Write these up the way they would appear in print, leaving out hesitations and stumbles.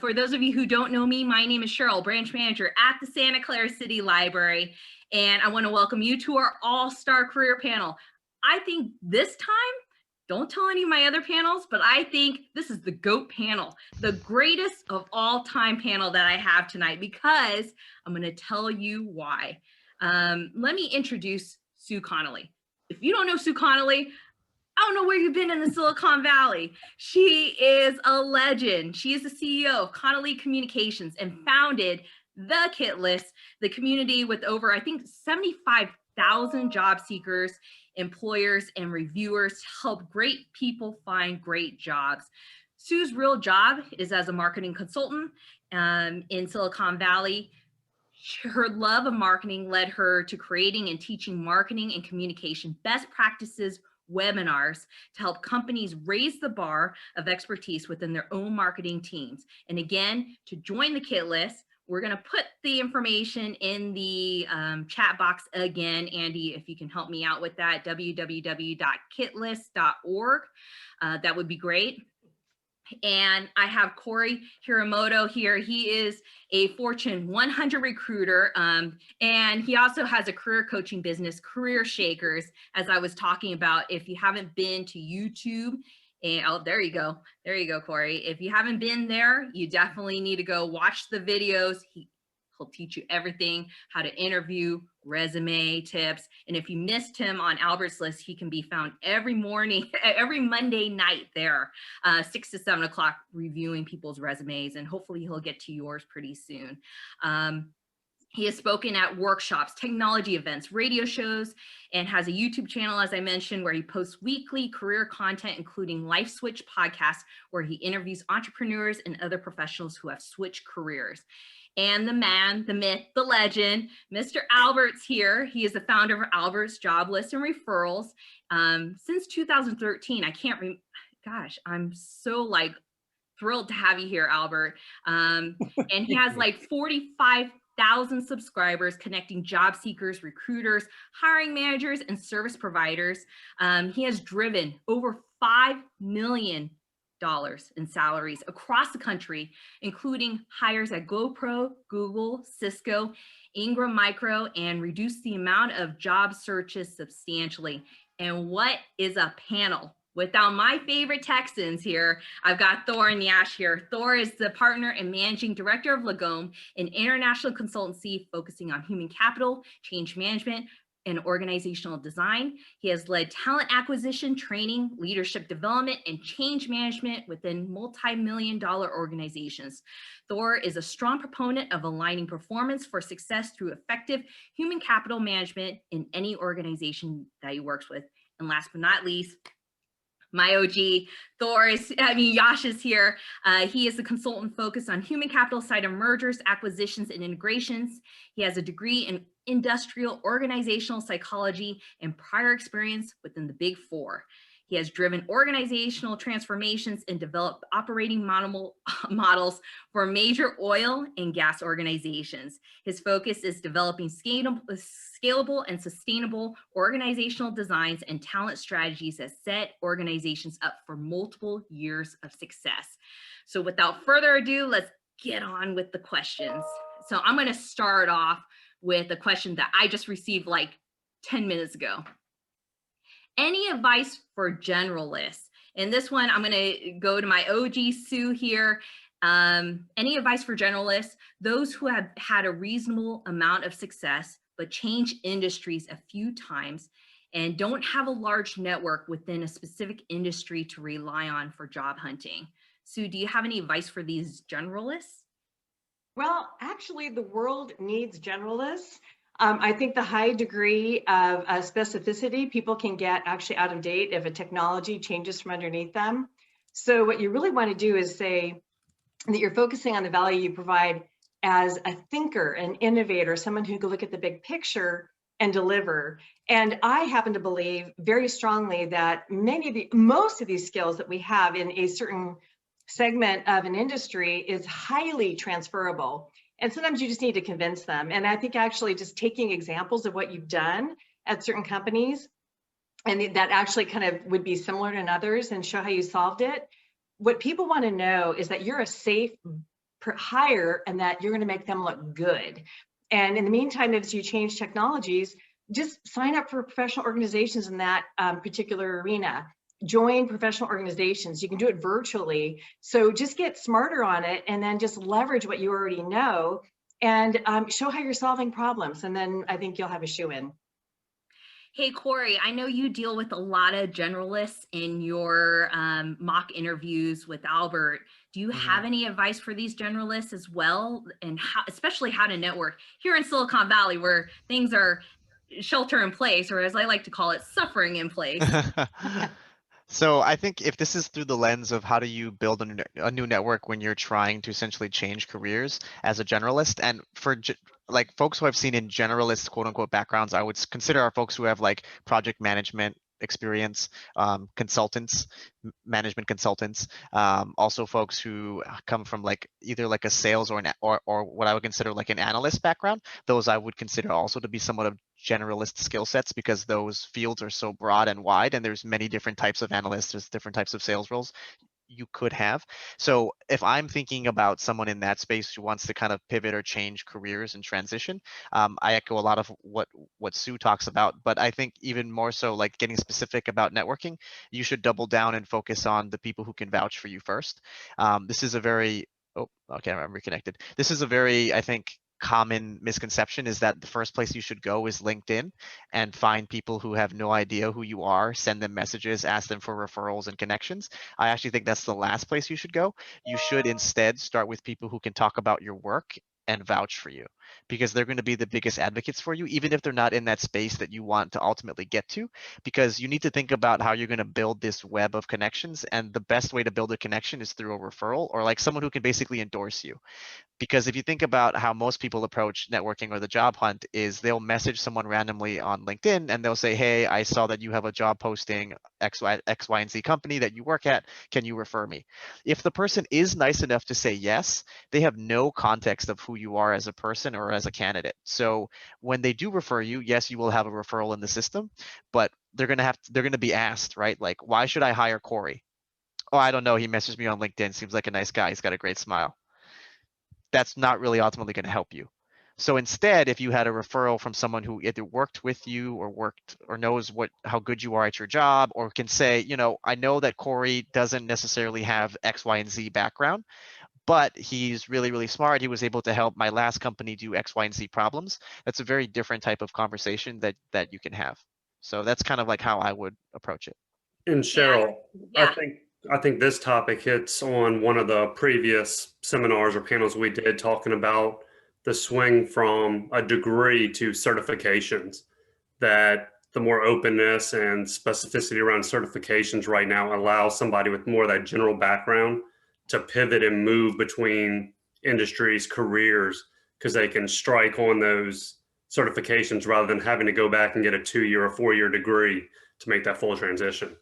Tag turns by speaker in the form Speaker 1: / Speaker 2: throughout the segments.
Speaker 1: For those of you who don't know me, my name is Cheryl, branch manager at the Santa Clara City Library, and I want to welcome you to our all-star career panel. I think this time, don't tell any of my other panels, but I think this is the GOAT panel, the greatest of all time panel that I have tonight, because I'm going to tell you why. Let me introduce Sue Connolly. If you don't know Sue Connolly, I don't know where you've been in the Silicon Valley. She is a legend. She is the CEO of Connolly Communications and founded the Kit List, the community with over, I think, 75,000 job seekers, employers, and reviewers to help great people find great jobs. Sue's real job is as a marketing consultant in Silicon Valley. Her love of marketing led her to creating and teaching marketing and communication best practices webinars to help companies raise the bar of expertise within their own marketing teams. And again, to join the Kit List, we're going to put the information in the chat box again. Andy, if you can help me out with that, www.kitlist.org. That would be great. And I have Corey Hiramoto here. He is a Fortune 100 recruiter, and he also has a career coaching business, CareerShakers, as I was talking about. If you haven't been to YouTube, and oh, there you go, Corey. If you haven't been there, you definitely need to go watch the videos. He'll teach you everything, how to interview, resume tips. And if you missed him on Albert's List, he can be found every morning, every Monday night there, 6 to 7 o'clock, reviewing people's resumes. And hopefully he'll get to yours pretty soon. He has spoken at workshops, technology events, radio shows, and has a YouTube channel, as I mentioned, where he posts weekly career content, including Life Switch podcasts, where he interviews entrepreneurs and other professionals who have switched careers. And the man, the myth, the legend, Mr. Albert's here. He is the founder of Albert's Job List and Referrals. Since 2013, gosh, I'm so thrilled to have you here, Albert. And he has 45,000 subscribers connecting job seekers, recruiters, hiring managers, and service providers. He has driven over $5 million in salaries across the country, including hires at GoPro, Google, Cisco, Ingram Micro, and reduced the amount of job searches substantially. And what is a panel without my favorite Texans here? I've got Thor and Yash here. Thor is the partner and managing director of Lagome, an international consultancy focusing on human capital, change management, and organizational design. He has led talent acquisition, training, leadership development, and change management within multi-million-dollar organizations. Thor is a strong proponent of aligning performance for success through effective human capital management in any organization that he works with. And last but not least, my OG, Yash is here. He is a consultant focused on human capital side of mergers, acquisitions, and integrations. He has a degree in industrial organizational psychology and prior experience within the Big Four. He has driven organizational transformations and developed operating models for major oil and gas organizations. His focus is developing scalable and sustainable organizational designs and talent strategies that set organizations up for multiple years of success. So without further ado, let's get on with the questions. So I'm going to start off with a question that I just received 10 minutes ago. Any advice for generalists? And this one, I'm going to go to my OG Sue here. Any advice for generalists, those who have had a reasonable amount of success, but change industries a few times and don't have a large network within a specific industry to rely on for job hunting? Sue, do you have any advice for these generalists?
Speaker 2: Well, actually, the world needs generalists. I think the high degree of specificity people can get actually out of date if a technology changes from underneath them. So what you really want to do is say that you're focusing on the value you provide as a thinker, an innovator, someone who can look at the big picture and deliver. And I happen to believe very strongly that most of these skills that we have in a certain segment of an industry is highly transferable. And sometimes you just need to convince them. And I think actually just taking examples of what you've done at certain companies and that actually kind of would be similar to others and show how you solved it what people want to know is that you're a safe hire and that you're going to make them look good. And in the meantime, as you change technologies, just sign up for professional organizations in that particular arena. Join professional organizations. You can do it virtually. So just get smarter on it and then just leverage what you already know and show how you're solving problems. And then I think you'll have a shoe in.
Speaker 1: Hey, Corey, I know you deal with a lot of generalists in your mock interviews with Albert. Do you have any advice for these generalists as well? And how, especially how to network here in Silicon Valley, where things are shelter in place, or as I like to call it, suffering in place.
Speaker 3: So I think if this is through the lens of how do you build a new network when you're trying to essentially change careers as a generalist, and for like folks who I've seen in generalist quote unquote backgrounds, I would consider our folks who have like project management experience, consultants, management consultants, also folks who come from like either like a sales or or what I would consider like an analyst background. Those I would consider also to be somewhat of generalist skill sets because those fields are so broad and wide, and there's many different types of analysts, there's different types of sales roles you could have. So if I'm thinking about someone in that space who wants to kind of pivot or change careers and transition, I echo a lot of what Sue talks about, but I think even more so like getting specific about networking, you should double down and focus on the people who can vouch for you first. This is a very, oh, okay, I'm reconnected. This is a very, I think, common misconception is that the first place you should go is LinkedIn and find people who have no idea who you are, send them messages, ask them for referrals and connections. I actually think that's the last place you should go. You should instead start with people who can talk about your work and vouch for you because they're going to be the biggest advocates for you, even if they're not in that space that you want to ultimately get to, because you need to think about how you're going to build this web of connections. And the best way to build a connection is through a referral or like someone who can basically endorse you. Because if you think about how most people approach networking or the job hunt is they'll message someone randomly on LinkedIn and they'll say, hey, I saw that you have a job posting X, Y, and Z company that you work at. Can you refer me? If the person is nice enough to say yes, they have no context of who you are as a person or as a candidate. So when they do refer you, yes, you will have a referral in the system, but they're going to be asked, right? Like, why should I hire Corey? Oh, I don't know. He messaged me on LinkedIn. Seems like a nice guy. He's got a great smile. That's not really ultimately going to help you. So instead, if you had a referral from someone who either worked with you or worked or knows how good you are at your job, or can say, you know, I know that Corey doesn't necessarily have X, Y, and Z background, but he's really, really smart. He was able to help my last company do X, Y, and Z problems. That's a very different type of conversation that you can have. So that's kind of like how I would approach it.
Speaker 4: And Cheryl,
Speaker 1: Yeah.
Speaker 4: I think this topic hits on one of the previous seminars or panels we did talking about the swing from a degree to certifications, that the more openness and specificity around certifications right now allows somebody with more of that general background to pivot and move between industries, careers, because they can strike on those certifications rather than having to go back and get a 2-year or 4-year degree to make that full transition.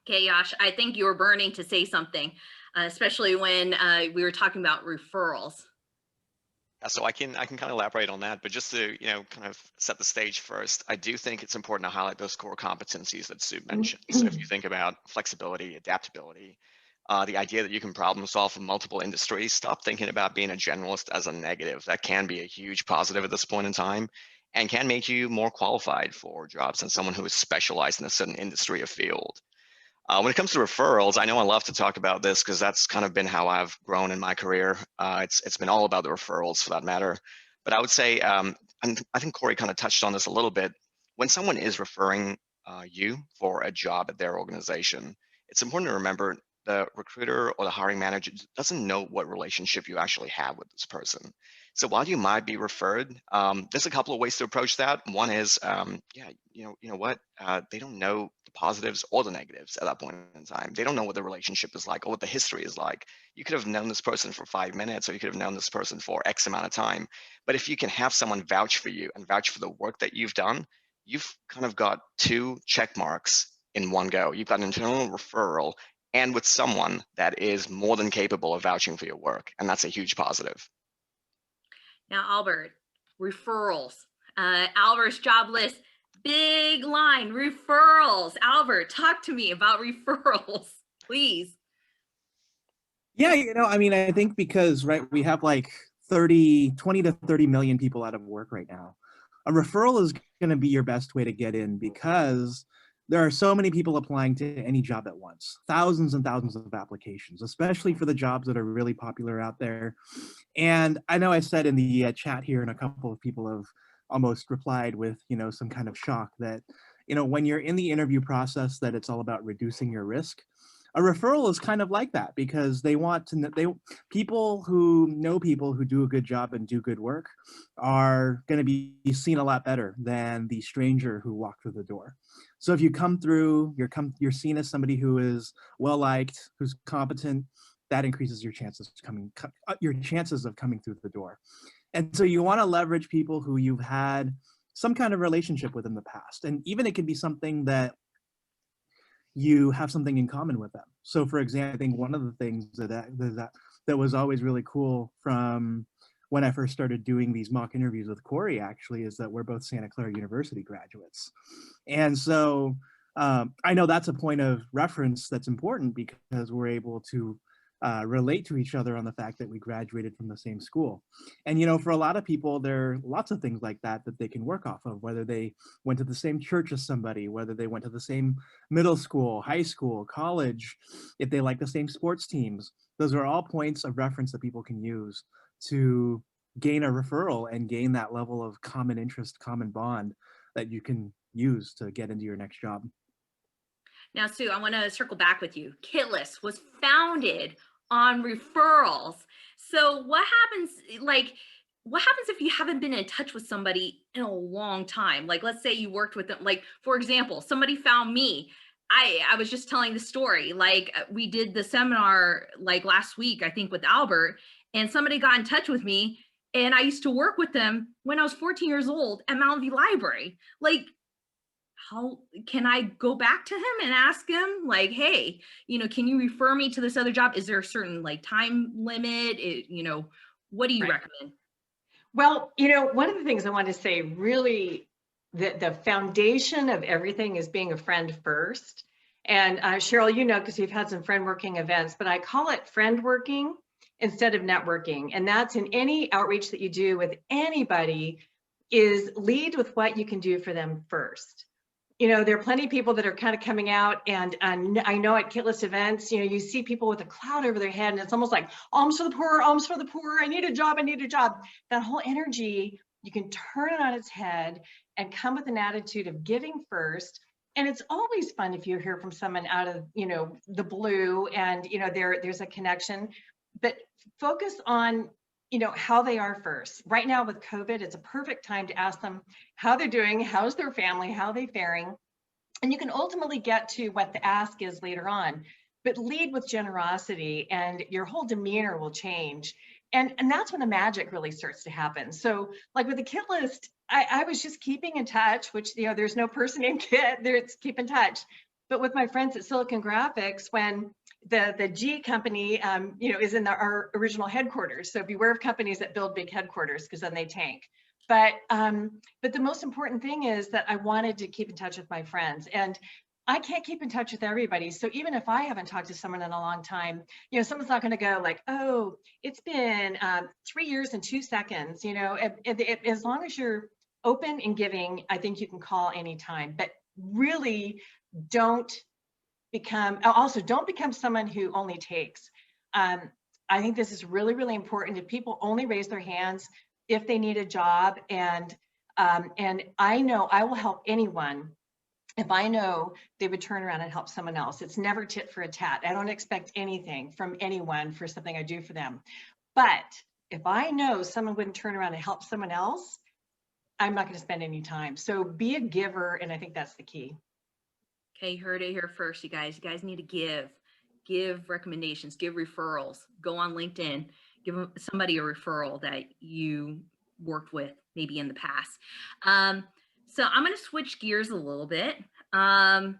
Speaker 1: Okay, Yash, I think you were burning to say something, especially when we were talking about referrals.
Speaker 5: So I can kind of elaborate on that, but just to kind of set the stage first, I do think it's important to highlight those core competencies that Sue mentioned. So if you think about flexibility, adaptability, the idea that you can problem solve in multiple industries, stop thinking about being a generalist as a negative. That can be a huge positive at this point in time and can make you more qualified for jobs than someone who is specialized in a certain industry or field. When it comes to referrals, I know I love to talk about this because that's kind of been how I've grown in my career. It's been all about the referrals for that matter. But I would say, and I think Corey kind of touched on this a little bit, when someone is referring you for a job at their organization, it's important to remember the recruiter or the hiring manager doesn't know what relationship you actually have with this person. So while you might be referred, there's a couple of ways to approach that. One is, yeah, you know what? They don't know the positives or the negatives at that point in time. They don't know what the relationship is like or what the history is like. You could have known this person for 5 minutes, or you could have known this person for X amount of time. But if you can have someone vouch for you and vouch for the work that you've done, you've kind of got 2 check marks in one go. You've got an internal referral and with someone that is more than capable of vouching for your work. And that's a huge positive.
Speaker 1: Now, Albert, referrals. Albert's job list, big line, referrals. Albert, talk to me about referrals, please.
Speaker 6: Yeah, I mean, I think because, right, we have like 20 to 30 million people out of work right now. A referral is going to be your best way to get in because there are so many people applying to any job at once, thousands and thousands of applications, especially for the jobs that are really popular out there. And I know I said in the chat here, and a couple of people have almost replied with, some kind of shock that, when you're in the interview process, that it's all about reducing your risk. A referral is kind of like that because they want to people who know people who do a good job and do good work are going to be seen a lot better than the stranger who walked through the door. So if you come through, you're seen as somebody who is well liked, who's competent, that increases your chances of coming through the door. And so you want to leverage people who you've had some kind of relationship with in the past, and even it could be something that you have something in common with them. So for example, I think one of the things that was always really cool from when I first started doing these mock interviews with Corey actually is that we're both Santa Clara University graduates. And so I know that's a point of reference that's important because we're able to relate to each other on the fact that we graduated from the same school. And for a lot of people, there are lots of things like that they can work off of, whether they went to the same church as somebody, whether they went to the same middle school, high school, college, if they like the same sports teams. Those are all points of reference that people can use to gain a referral and gain that level of common interest, common bond that you can use to get into your next job.
Speaker 1: Now, Sue, I want to circle back with you. KitList was founded on referrals. So what happens if you haven't been in touch with somebody in a long time? Like, let's say you worked with them. Like, for example, somebody found me. I was just telling the story. Like, we did the seminar like last week, I think, with Albert, and somebody got in touch with me. And I used to work with them when I was 14 years old at Mountain View Library. Like, how can I go back to him and ask him, like, hey, can you refer me to this other job? Is there a certain like time limit? What do you recommend?
Speaker 2: Well, one of the things I want to say, really, the foundation of everything is being a friend first. And Cheryl, because we've had some friend working events, but I call it friend working instead of networking. And that's in any outreach that you do with anybody, is lead with what you can do for them first. There are plenty of people that are kind of coming out, and I know at KitList events, you see people with a cloud over their head, and it's almost like alms for the poor, alms for the poor. I need a job. I need a job. That whole energy, you can turn it on its head and come with an attitude of giving first. And it's always fun if you hear from someone out of the blue, and there's a connection. But focus on how they are first. Right now with COVID, it's a perfect time to ask them how they're doing, how's their family, how are they faring? And you can ultimately get to what the ask is later on, but lead with generosity and your whole demeanor will change. And that's when the magic really starts to happen. So like with the KitList, I was just keeping in touch, which, there's no person named Kit, there's keep in touch. But with my friends at Silicon Graphics, when the G company, is in our original headquarters. So beware of companies that build big headquarters, because then they tank. But the most important thing is that I wanted to keep in touch with my friends, and I can't keep in touch with everybody. So even if I haven't talked to someone in a long time, someone's not going to go like, oh, it's been 3 years and 2 seconds. As long as you're open and giving, I think you can call anytime. But really, don't become someone who only takes. I think this is really, really important. If people only raise their hands if they need a job, and I know I will help anyone if I know they would turn around and help someone else. It's never tit for a tat. I don't expect anything from anyone for something I do for them. But if I know someone wouldn't turn around and help someone else, I'm not going to spend any time. So be a giver, and I think that's the key.
Speaker 1: Okay, you heard it here first, you guys. You guys need to give recommendations, give referrals. Go on LinkedIn, give somebody a referral that you worked with maybe in the past. So I'm going to switch gears a little bit, and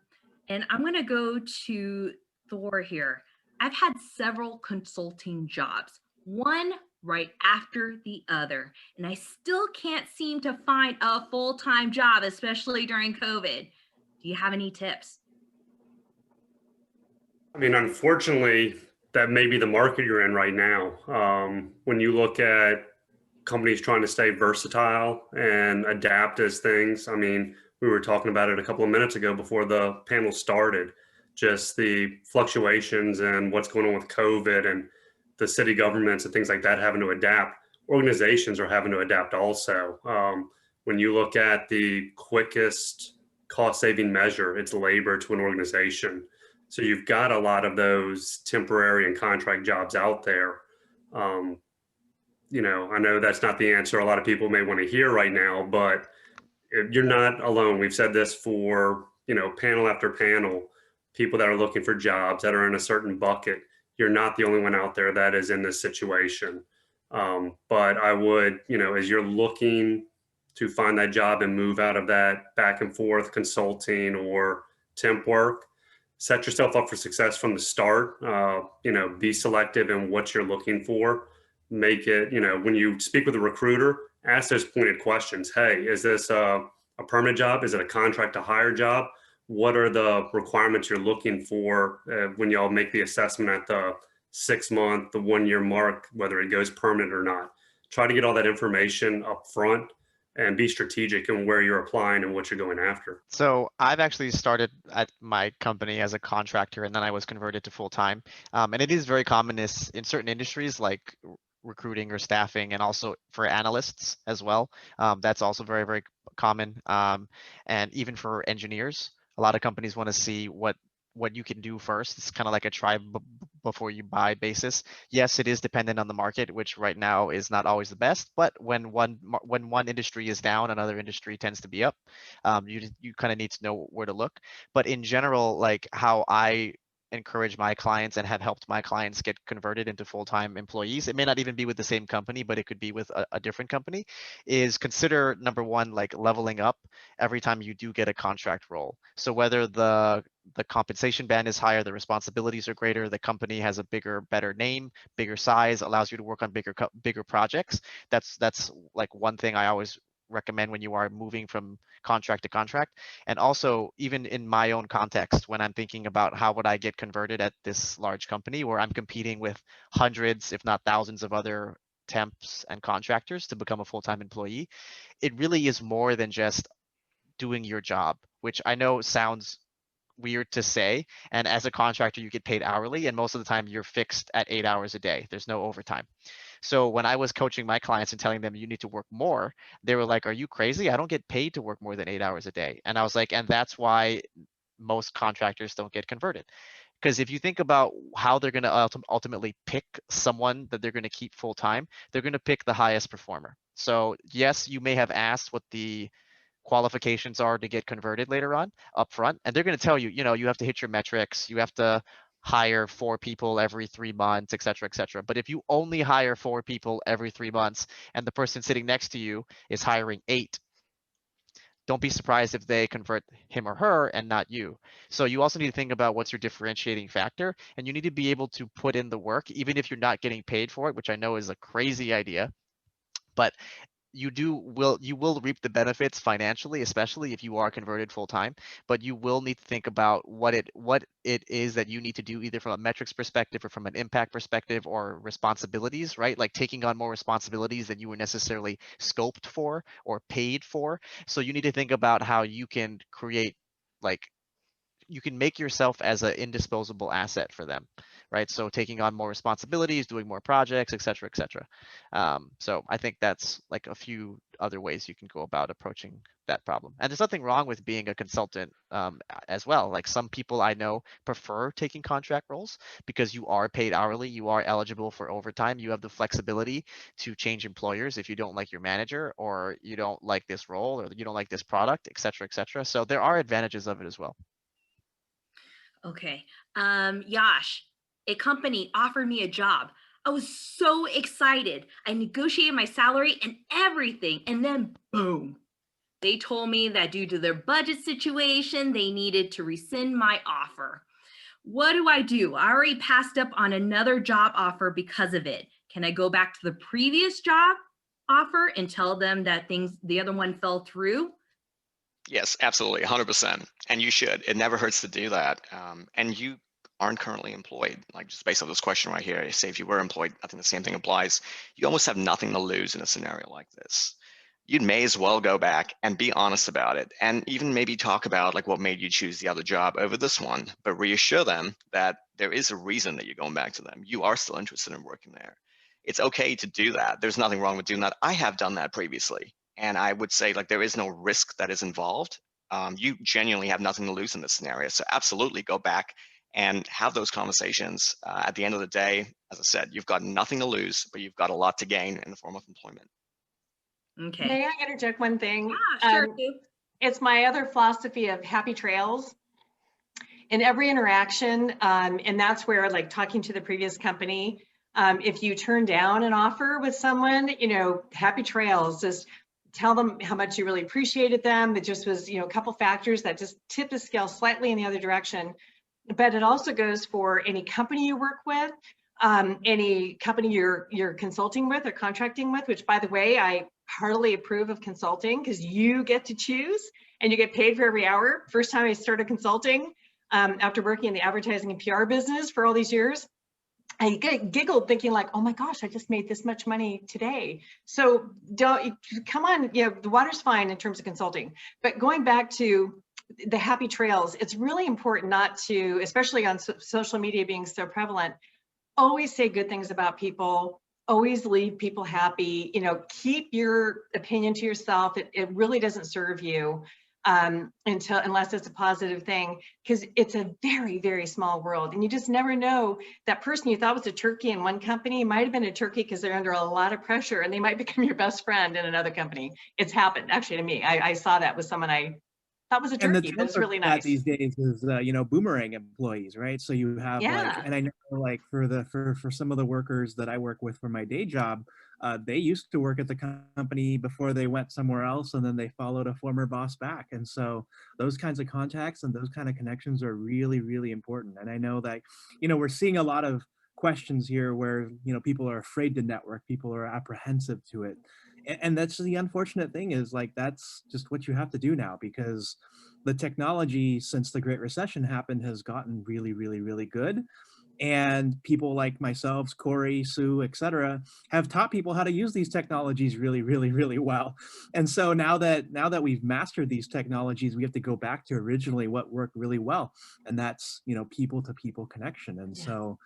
Speaker 1: I'm going to go to Thor here. I've had several consulting jobs, one right after the other, and I still can't seem to find a full-time job, especially during COVID. Do you have any tips?
Speaker 4: I mean, unfortunately, that may be the market you're in right now. When you look at companies trying to stay versatile and adapt as things, I mean, we were talking about it a couple of minutes ago before the panel started, just the fluctuations and what's going on with COVID and the city governments and things like that having to adapt. Organizations are having to adapt also. When you look at the quickest cost saving measure, it's labor to an organization. So you've got a lot of those temporary and contract jobs out there. You know, I know that's not the answer a lot of people may want to hear right now, but you're not alone. We've said this for, you know, panel after panel, people that are looking for jobs that are in a certain bucket. You're not the only one out there that is in this situation. But I would, you know, as you're looking to find that job and move out of that back and forth consulting or temp work, set yourself up for success from the start. You know, be selective in what you're looking for. Make it, you know, when you speak with a recruiter, ask those pointed questions. Hey, is this a permanent job? Is it a contract to hire job? What are the requirements you're looking for when y'all make the assessment at the 6 month, the 1 year mark, whether it goes permanent or not? Try to get all that information up front and be strategic in where you're applying and what you're going after.
Speaker 3: So I've actually started at my company as a contractor, and then I was converted to full time. And it is very common in certain industries like recruiting or staffing, and also for analysts as well. That's also very, very common. And even for engineers, a lot of companies want to see what you can do first. It's kind of like a try before you buy basis. Yes, it is dependent on the market, which right now is not always the best. But when one industry is down, another industry tends to be up. You kind of need to know where to look. But in general, like how I encourage my clients and have helped my clients get converted into full-time employees, it may not even be with the same company, but it could be with a different company, is consider, number one, like leveling up every time you do get a contract role. So whether the compensation band is higher, the responsibilities are greater, the company has a bigger, better name, bigger size, allows you to work on bigger projects. That's like one thing I always recommend when you are moving from contract to contract. And also, even in my own context, when I'm thinking about how would I get converted at this large company where I'm competing with hundreds, if not thousands of other temps and contractors to become a full-time employee, it really is more than just doing your job, which I know sounds weird to say. And as a contractor, you get paid hourly, and most of the time you're fixed at 8 hours a day. There's no overtime. So when I was coaching my clients and telling them you need to work more, they were like, are you crazy? I don't get paid to work more than 8 hours a day. And I was like, and that's why most contractors don't get converted. Because if you think about how they're going to ultimately pick someone that they're going to keep full time, they're going to pick the highest performer. So yes, you may have asked what the qualifications are to get converted later on up front, and they're going to tell you, you know, you have to hit your metrics, you have to hire 4 people every 3 months, et cetera, et cetera. But if you only hire 4 people every 3 months and the person sitting next to you is hiring 8, don't be surprised if they convert him or her and not you. So you also need to think about what's your differentiating factor, and you need to be able to put in the work, even if you're not getting paid for it, which I know is a crazy idea. But you will reap the benefits financially, especially if you are converted full time. But you will need to think about what it is that you need to do, either from a metrics perspective or from an impact perspective or responsibilities, right? Like taking on more responsibilities than you were necessarily scoped for or paid for. So you need to think about how you can create, like, you can make yourself as an indisposable asset for them, right? So taking on more responsibilities, doing more projects, et cetera, et cetera. So I think that's like a few other ways you can go about approaching that problem. And there's nothing wrong with being a consultant as well. Like some people I know prefer taking contract roles because you are paid hourly, you are eligible for overtime, you have the flexibility to change employers if you don't like your manager, or you don't like this role, or you don't like this product, et cetera, et cetera. So there are advantages of it as well.
Speaker 1: Okay. Yash, a company offered me a job. I was so excited. I negotiated my salary and everything. And then boom, they told me that due to their budget situation, they needed to rescind my offer. What do? I already passed up on another job offer because of it. Can I go back to the previous job offer and tell them that the other one fell through?
Speaker 5: Yes, absolutely, 100%. And you should. It never hurts to do that. And you aren't currently employed, like just based on this question right here, say if you were employed, I think the same thing applies. You almost have nothing to lose in a scenario like this. You may as well go back and be honest about it, and even maybe talk about like what made you choose the other job over this one, but reassure them that there is a reason that you're going back to them. You are still interested in working there. It's okay to do that. There's nothing wrong with doing that. I have done that previously, and I would say like there is no risk that is involved. You genuinely have nothing to lose in this scenario. So absolutely go back and have those conversations. At the end of the day, as I said, you've got nothing to lose, but you've got a lot to gain in the form of employment.
Speaker 1: Okay.
Speaker 2: May I interject one thing?
Speaker 1: Sure.
Speaker 2: It's my other philosophy of happy trails. In every interaction, and that's where like talking to the previous company, if you turn down an offer with someone, happy trails, just tell them how much you really appreciated them. It just was, a couple factors that just tip the scale slightly in the other direction. But it also goes for any company you work with, any company you're consulting with or contracting with, which by the way, I heartily approve of consulting because you get to choose and you get paid for every hour. First time I started consulting, after working in the advertising and PR business for all these years, I giggled thinking like, oh my gosh, I just made this much money today. So come on, the water's fine in terms of consulting. But going back to the happy trails, it's really important not to, especially on social media being so prevalent, always say good things about people, always leave people happy, keep your opinion to yourself. It really doesn't serve you unless it's a positive thing, because it's a very, very small world. And you just never know, that person you thought was a turkey in one company might have been a turkey because they're under a lot of pressure and they might become your best friend in another company. It's happened actually to me. I saw that with someone I thought was a turkey, but it's really nice.
Speaker 6: These days is boomerang employees, right? So you have and I know like for some of the workers that I work with for my day job, they used to work at the company before they went somewhere else, and then they followed a former boss back. And so those kinds of contacts and those kind of connections are really, really important. And I know that we're seeing a lot of questions here where people are afraid to network, people are apprehensive to it. And that's the unfortunate thing, is like that's just what you have to do now, because the technology since the Great Recession happened has gotten really, really, really good. And people like myself, Corey, Sue, etc., have taught people how to use these technologies really, really, really well. And so now that we've mastered these technologies, we have to go back to originally what worked really well, and that's people to people connection. And so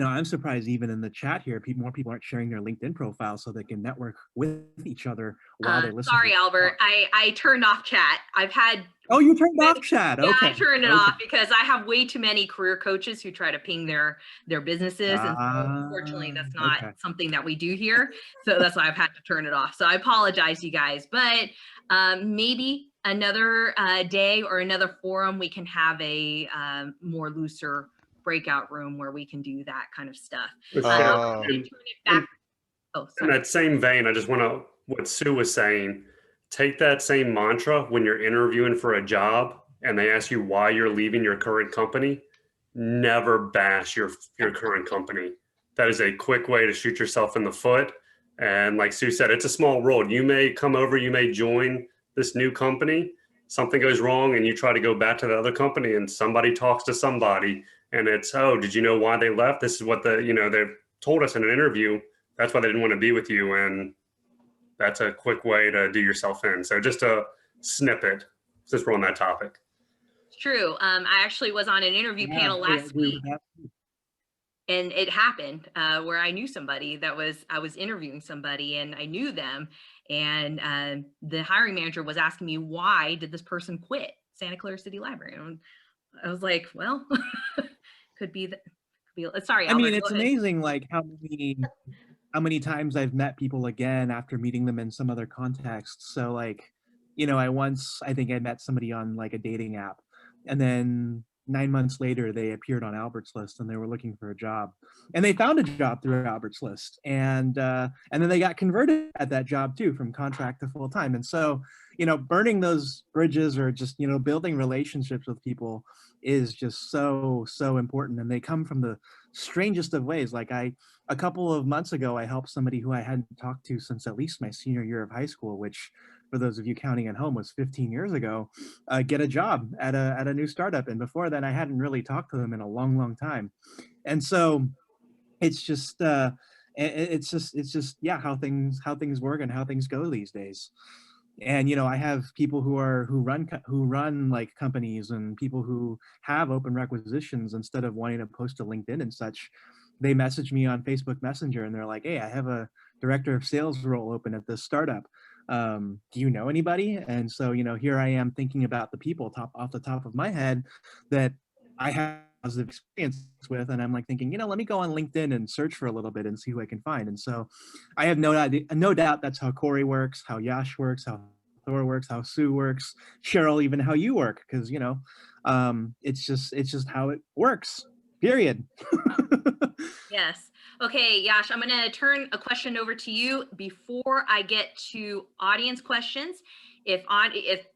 Speaker 6: I'm surprised even in the chat here, more people aren't sharing their LinkedIn profile so they can network with each other while they listen.
Speaker 1: Sorry, Albert, I turned off chat. I've had.
Speaker 6: Oh, you turned off chat.
Speaker 1: Yeah,
Speaker 6: okay.
Speaker 1: I turned it off because I have way too many career coaches who try to ping their businesses, and so unfortunately, that's not something that we do here. So that's why I've had to turn it off. So I apologize, you guys. But maybe another day or another forum, we can have a more looser breakout room where we can do that kind of stuff.
Speaker 4: In that same vein, I just want to, what Sue was saying, take that same mantra when you're interviewing for a job and they ask you why you're leaving your current company. Never bash your current company. That is a quick way to shoot yourself in the foot. And like Sue said, it's a small world. You may come over, you may join this new company, something goes wrong and you try to go back to the other company and somebody talks to somebody and it's, oh, did you know why they left? This is what they told us in an interview. That's why they didn't want to be with you. And that's a quick way to do yourself in. So just a snippet, since we're on that topic.
Speaker 1: It's true. I actually was on an interview panel last week, and it happened where I knew somebody I was interviewing somebody and I knew them. And the hiring manager was asking me, why did this person quit Santa Clara City Library? And I was like, well, could be sorry, Albert,
Speaker 6: I mean, it's amazing like how many times I've met people again after meeting them in some other context. So like, I think I met somebody on like a dating app, and then 9 months later they appeared on Albert's list and they were looking for a job, and they found a job through Albert's list, and then they got converted at that job too, from contract to full time. And so burning those bridges or just building relationships with people is just so important, and they come from the strangest of ways. Like a couple of months ago I helped somebody who I hadn't talked to since at least my senior year of high school, which for those of you counting at home, was 15 years ago, get a job at a new startup. And before that, I hadn't really talked to them in a long, long time. And so it's just yeah, how things work and how things go these days. And I have people who run like companies, and people who have open requisitions. Instead of wanting to post to LinkedIn and such, they message me on Facebook Messenger, and they're like, hey, I have a director of sales role open at this startup. Do you know anybody? And so here I am thinking about the people off the top of my head that I have positive experience with, and I'm like thinking, let me go on LinkedIn and search for a little bit and see who I can find. And so I have no doubt that's how Corey works, how Yash works, how Thor works, how Sue works, Cheryl, even how you work, because it's just how it works, period.
Speaker 1: Yes. Okay, Yash, I'm going to turn a question over to you before I get to audience questions. If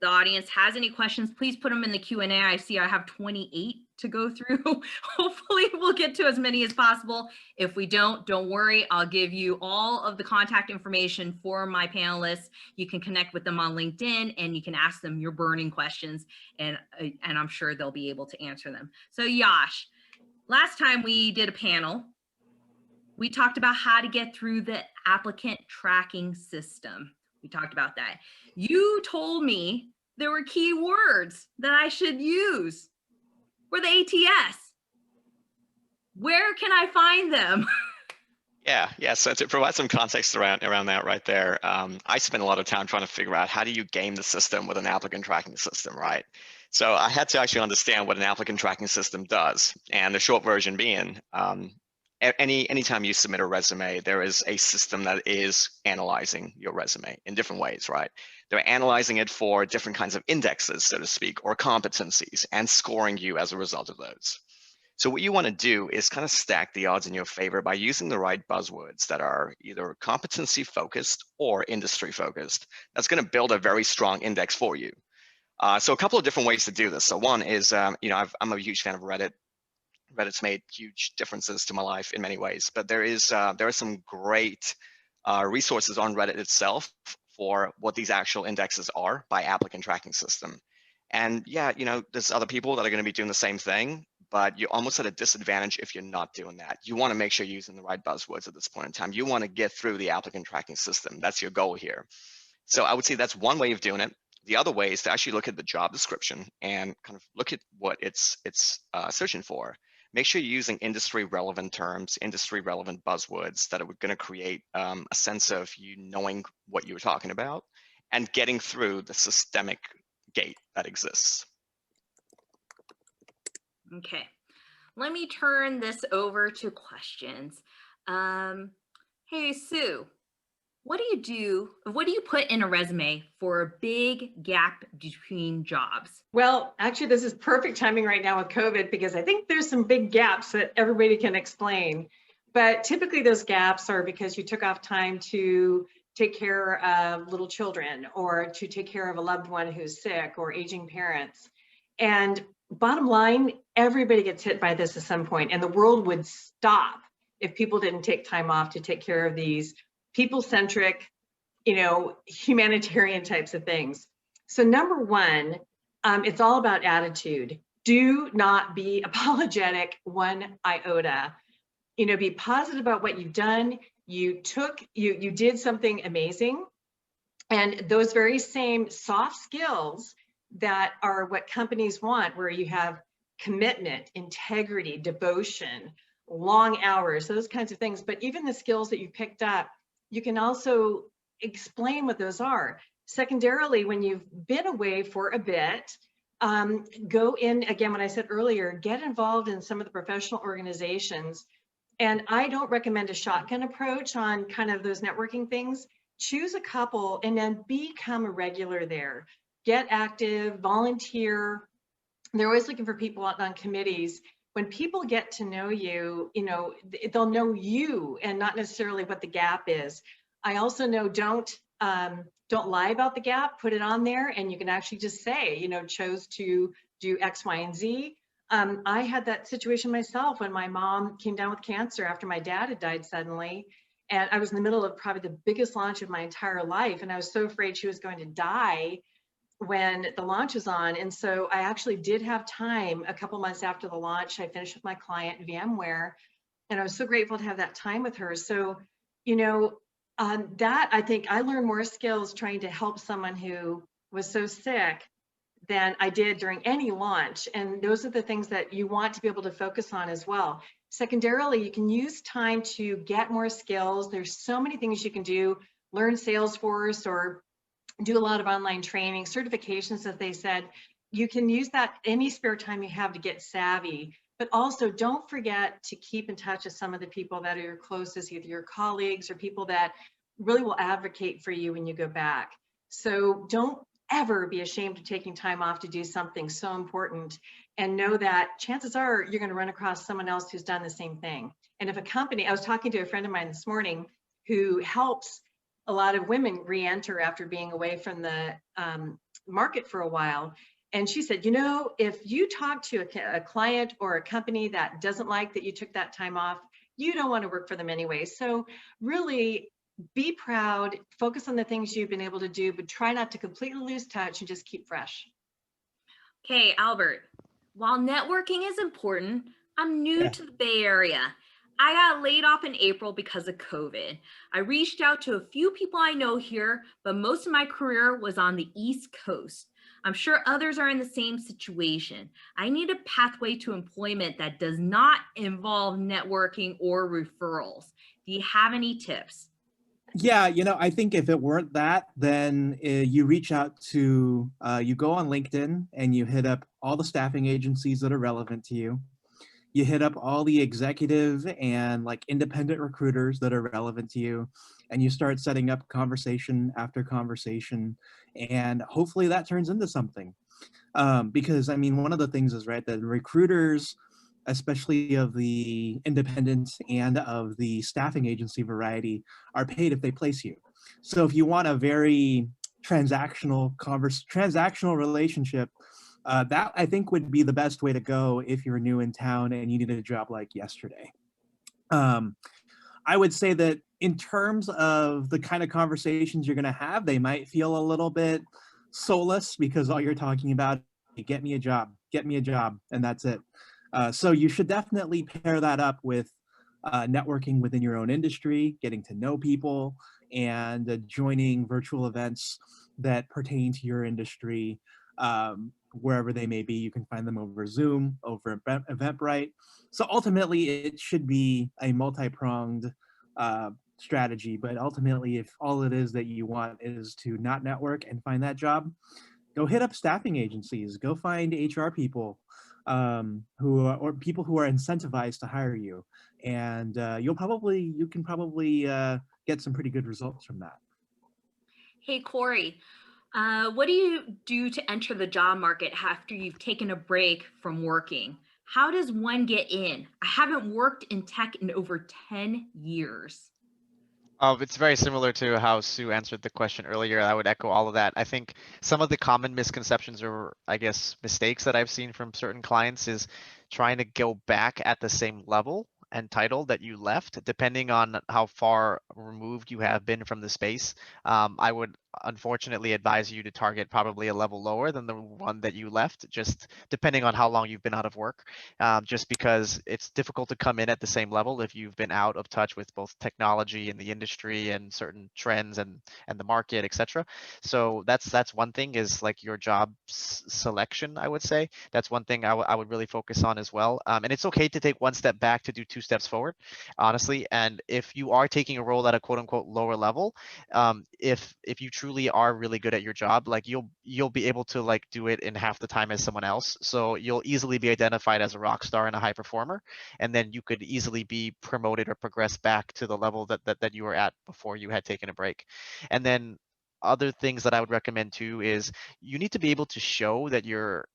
Speaker 1: the audience has any questions, please put them in the Q&A. I see I have 28 to go through. Hopefully we'll get to as many as possible. If we don't worry. I'll give you all of the contact information for my panelists. You can connect with them on LinkedIn, and you can ask them your burning questions, and I'm sure they'll be able to answer them. So Yash, last time we did a panel, we talked about how to get through the applicant tracking system. We talked about that. You told me there were key words that I should use for the ATS. Where can I find them?
Speaker 5: Yeah. So to provide some context around that right there, I spent a lot of time trying to figure out how do you game the system with an applicant tracking system, right? So I had to actually understand what an applicant tracking system does, and the short version being, anytime you submit a resume, there is a system that is analyzing your resume in different ways, right? They're analyzing it for different kinds of indexes, so to speak, or competencies, and scoring you as a result of those. So what you want to do is kind of stack the odds in your favor by using the right buzzwords that are either competency focused or industry focused. That's going to build a very strong index for you. So a couple of different ways to do this. So one is, I'm a huge fan of Reddit. Reddit's made huge differences to my life in many ways, but there are some great resources on Reddit itself for what these actual indexes are by applicant tracking system. And yeah, there's other people that are going to be doing the same thing, but you're almost at a disadvantage if you're not doing that. You want to make sure you're using the right buzzwords at this point in time. You want to get through the applicant tracking system. That's your goal here. So I would say that's one way of doing it. The other way is to actually look at the job description and kind of look at what it's searching for. Make sure you're using industry relevant terms, industry relevant buzzwords that are going to create a sense of you knowing what you're talking about and getting through the systemic gate that exists.
Speaker 1: Okay, let me turn this over to questions. Hey, Sue, what do you put in a resume for a big gap between jobs?
Speaker 2: Well, actually, this is perfect timing right now with COVID, because I think there's some big gaps that everybody can explain. But typically those gaps are because you took off time to take care of little children, or to take care of a loved one who's sick, or aging parents. And bottom line, everybody gets hit by this at some point, and the world would stop if people didn't take time off to take care of these people-centric, humanitarian types of things. So number one, it's all about attitude. Do not be apologetic one iota. Be positive about what you've done. You did something amazing. And those very same soft skills that are what companies want, where you have commitment, integrity, devotion, long hours, those kinds of things. But even the skills that you picked up, you can also explain what those are. Secondarily, when you've been away for a bit, go in, again, what I said earlier, get involved in some of the professional organizations. And I don't recommend a shotgun approach on kind of those networking things. Choose a couple and then become a regular there. Get active, volunteer. They're always looking for people on committees. When people get to know you, they'll know you and not necessarily what the gap is. I also know don't lie about the gap, put it on there, and you can actually just say, chose to do X, Y, and Z. I had that situation myself when my mom came down with cancer after my dad had died suddenly. And I was in the middle of probably the biggest launch of my entire life. And I was so afraid she was going to die when the launch was on. And so I actually did have time a couple months after the launch. I finished with my client, VMware, and I was so grateful to have that time with her. So, you know, that I think I learned more skills trying to help someone who was so sick than I did during any launch. And those are the things that you want to be able to focus on as well. Secondarily, you can use time to get more skills. There's so many things you can do, learn Salesforce or do a lot of online training, certifications, as they said. You can use that any spare time you have to get savvy. But also don't forget to keep in touch with some of the people that are your closest, either your colleagues or people that really will advocate for you when you go back. So don't ever be ashamed of taking time off to do something so important, and know that chances are you're going to run across someone else who's done the same thing. And if a company, I was talking to a friend of mine this morning who helps a lot of women re-enter after being away from the market for a while. And she said, you know, if you talk to a client or a company that doesn't like that you took that time off, you don't want to work for them anyway. So really be proud, focus on the things you've been able to do, but try not to completely lose touch and just keep fresh.
Speaker 1: Okay, Albert, while networking is important, I'm new to the Bay Area. I got laid off in April because of COVID. I reached out to a few people I know here, but most of my career was on the East Coast. I'm sure others are in the same situation. I need a pathway to employment that does not involve networking or referrals. Do you have any tips?
Speaker 6: Yeah, you know, I think if it weren't that, then you reach out to, you go on LinkedIn and you hit up all the staffing agencies that are relevant to you. You hit up all the executive and like independent recruiters that are relevant to you, and you start setting up conversation after conversation, and hopefully that turns into something. Because I mean, one of the things is, right, that recruiters, especially of the independent and of the staffing agency variety, are paid if they place you. So if you want a very transactional relationship, that I think would be the best way to go if you're new in town and you need a job like yesterday. I would say that in terms of the kind of conversations you're going to have, they might feel a little bit soulless because all you're talking about is get me a job, and that's it. So you should definitely pair that up with networking within your own industry, getting to know people, and joining virtual events that pertain to your industry, wherever they may be. You can find them over Zoom, over Eventbrite. So ultimately, it should be a multi-pronged strategy. But ultimately, if all it is that you want is to not network and find that job, go hit up staffing agencies. Go find HR people or people who are incentivized to hire you, and you can probably get some pretty good results from that.
Speaker 1: Hey, Corey, what do you do to enter the job market after you've taken a break from working? How does one get in? I haven't worked in tech in over 10 years.
Speaker 3: It's very similar to how Sue answered the question earlier. I would echo all of that. I think some of the common misconceptions or I guess mistakes that I've seen from certain clients is trying to go back at the same level and title that you left, depending on how far removed you have been from the space. I would unfortunately advise you to target probably a level lower than the one that you left, just depending on how long you've been out of work, just because it's difficult to come in at the same level if you've been out of touch with both technology and the industry and certain trends and the market, etc. So that's one thing, is like your job selection. I would say that's one thing I would really focus on as well. And it's okay to take one step back to do two steps forward, honestly. And if you are taking a role at a quote unquote lower level, if you truly are really good at your job, like you'll be able to like do it in half the time as someone else. So you'll easily be identified as a rock star and a high performer, and then you could easily be promoted or progress back to the level that you were at before you had taken a break. And then other things that I would recommend too is you need to be able to show that you're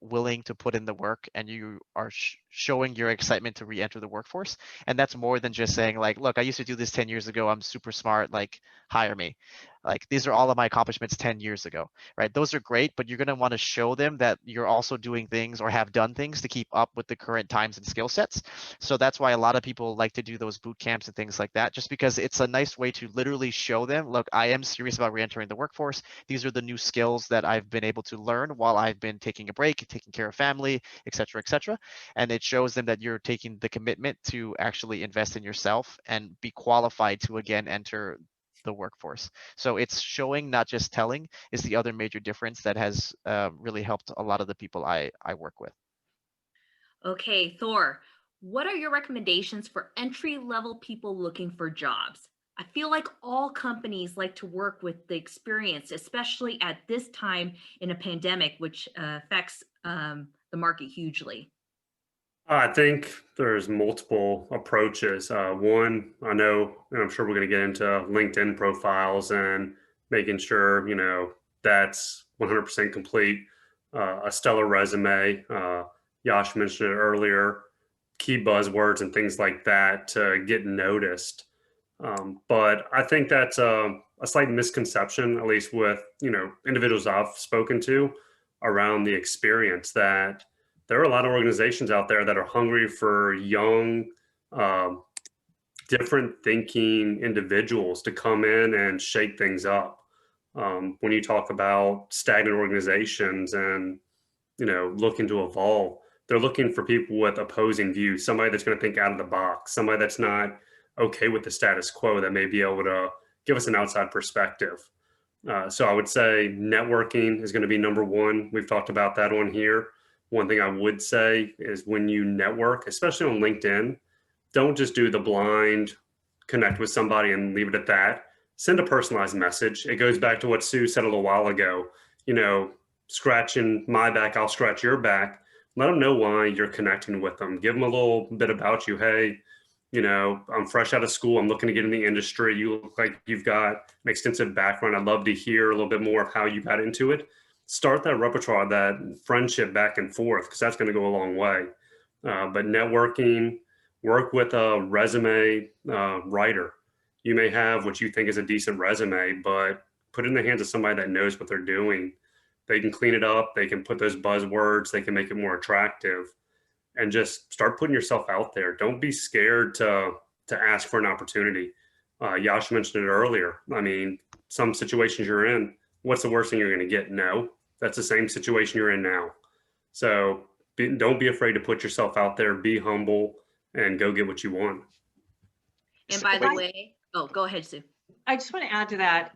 Speaker 3: willing to put in the work and you are showing your excitement to re-enter the workforce. And that's more than just saying like, look, I used to do this 10 years ago. I'm super smart, like hire me. Like these are all of my accomplishments 10 years ago, right? Those are great, but you're going to want to show them that you're also doing things or have done things to keep up with the current times and skill sets. So that's why a lot of people like to do those boot camps and things like that, just because it's a nice way to literally show them, look, I am serious about re-entering the workforce. These are the new skills that I've been able to learn while I've been taking a break, taking care of family, et cetera, et cetera. And it shows them that you're taking the commitment to actually invest in yourself and be qualified to again enter the workforce. So it's showing, not just telling, is the other major difference that has really helped a lot of the people I work with.
Speaker 1: Okay, Thor, what are your recommendations for entry-level people looking for jobs? I feel like all companies like to work with the experience, especially at this time in a pandemic, which affects the market hugely.
Speaker 4: I think there's multiple approaches. One, I know, and I'm sure we're going to get into LinkedIn profiles and making sure, that's 100% complete. A stellar resume. Yash mentioned it earlier, key buzzwords and things like that to get noticed. But I think that's a slight misconception, at least with, individuals I've spoken to around the experience, that there are a lot of organizations out there that are hungry for young, um, different thinking individuals to come in and shake things up. When you talk about stagnant organizations and, looking to evolve, they're looking for people with opposing views, somebody that's going to think out of the box, somebody that's not okay with the status quo, that may be able to give us an outside perspective. So I would say networking is going to be number one. We've talked about that on here. One thing I would say is when you network, especially on LinkedIn, don't just do the blind connect with somebody and leave it at that. Send a personalized message. It goes back to what Sue said a little while ago, scratching my back, I'll scratch your back. Let them know why you're connecting with them. Give them a little bit about you. Hey, I'm fresh out of school. I'm looking to get in the industry. You look like you've got an extensive background. I'd love to hear a little bit more of how you got into it. Start that repertoire, that friendship back and forth, because that's going to go a long way. But networking, work with a resume writer. You may have what you think is a decent resume, but put it in the hands of somebody that knows what they're doing. They can clean it up. They can put those buzzwords. They can make it more attractive. And just start putting yourself out there. Don't be scared to ask for an opportunity. Yash mentioned it earlier. I mean, some situations you're in, what's the worst thing you're going to get? No, that's the same situation you're in now. So don't be afraid to put yourself out there, be humble, and go get what you want.
Speaker 1: And by the way, oh, go ahead, Sue.
Speaker 2: I just want to add to that.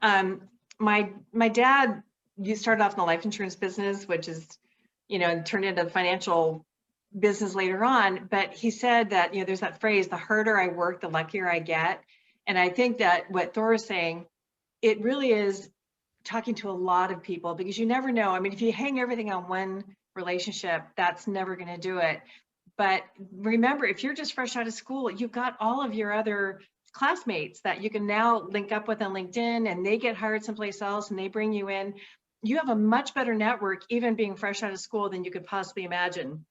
Speaker 2: My dad, you started off in the life insurance business, which is, turned into financial business later on. But he said that, there's that phrase, the harder I work, the luckier I get. And I think that what Thor is saying, it really is talking to a lot of people, because you never know. I mean, if you hang everything on one relationship, that's never going to do it. But remember, if you're just fresh out of school, you've got all of your other classmates that you can now link up with on LinkedIn, and they get hired someplace else and they bring you in. You have a much better network, even being fresh out of school, than you could possibly imagine.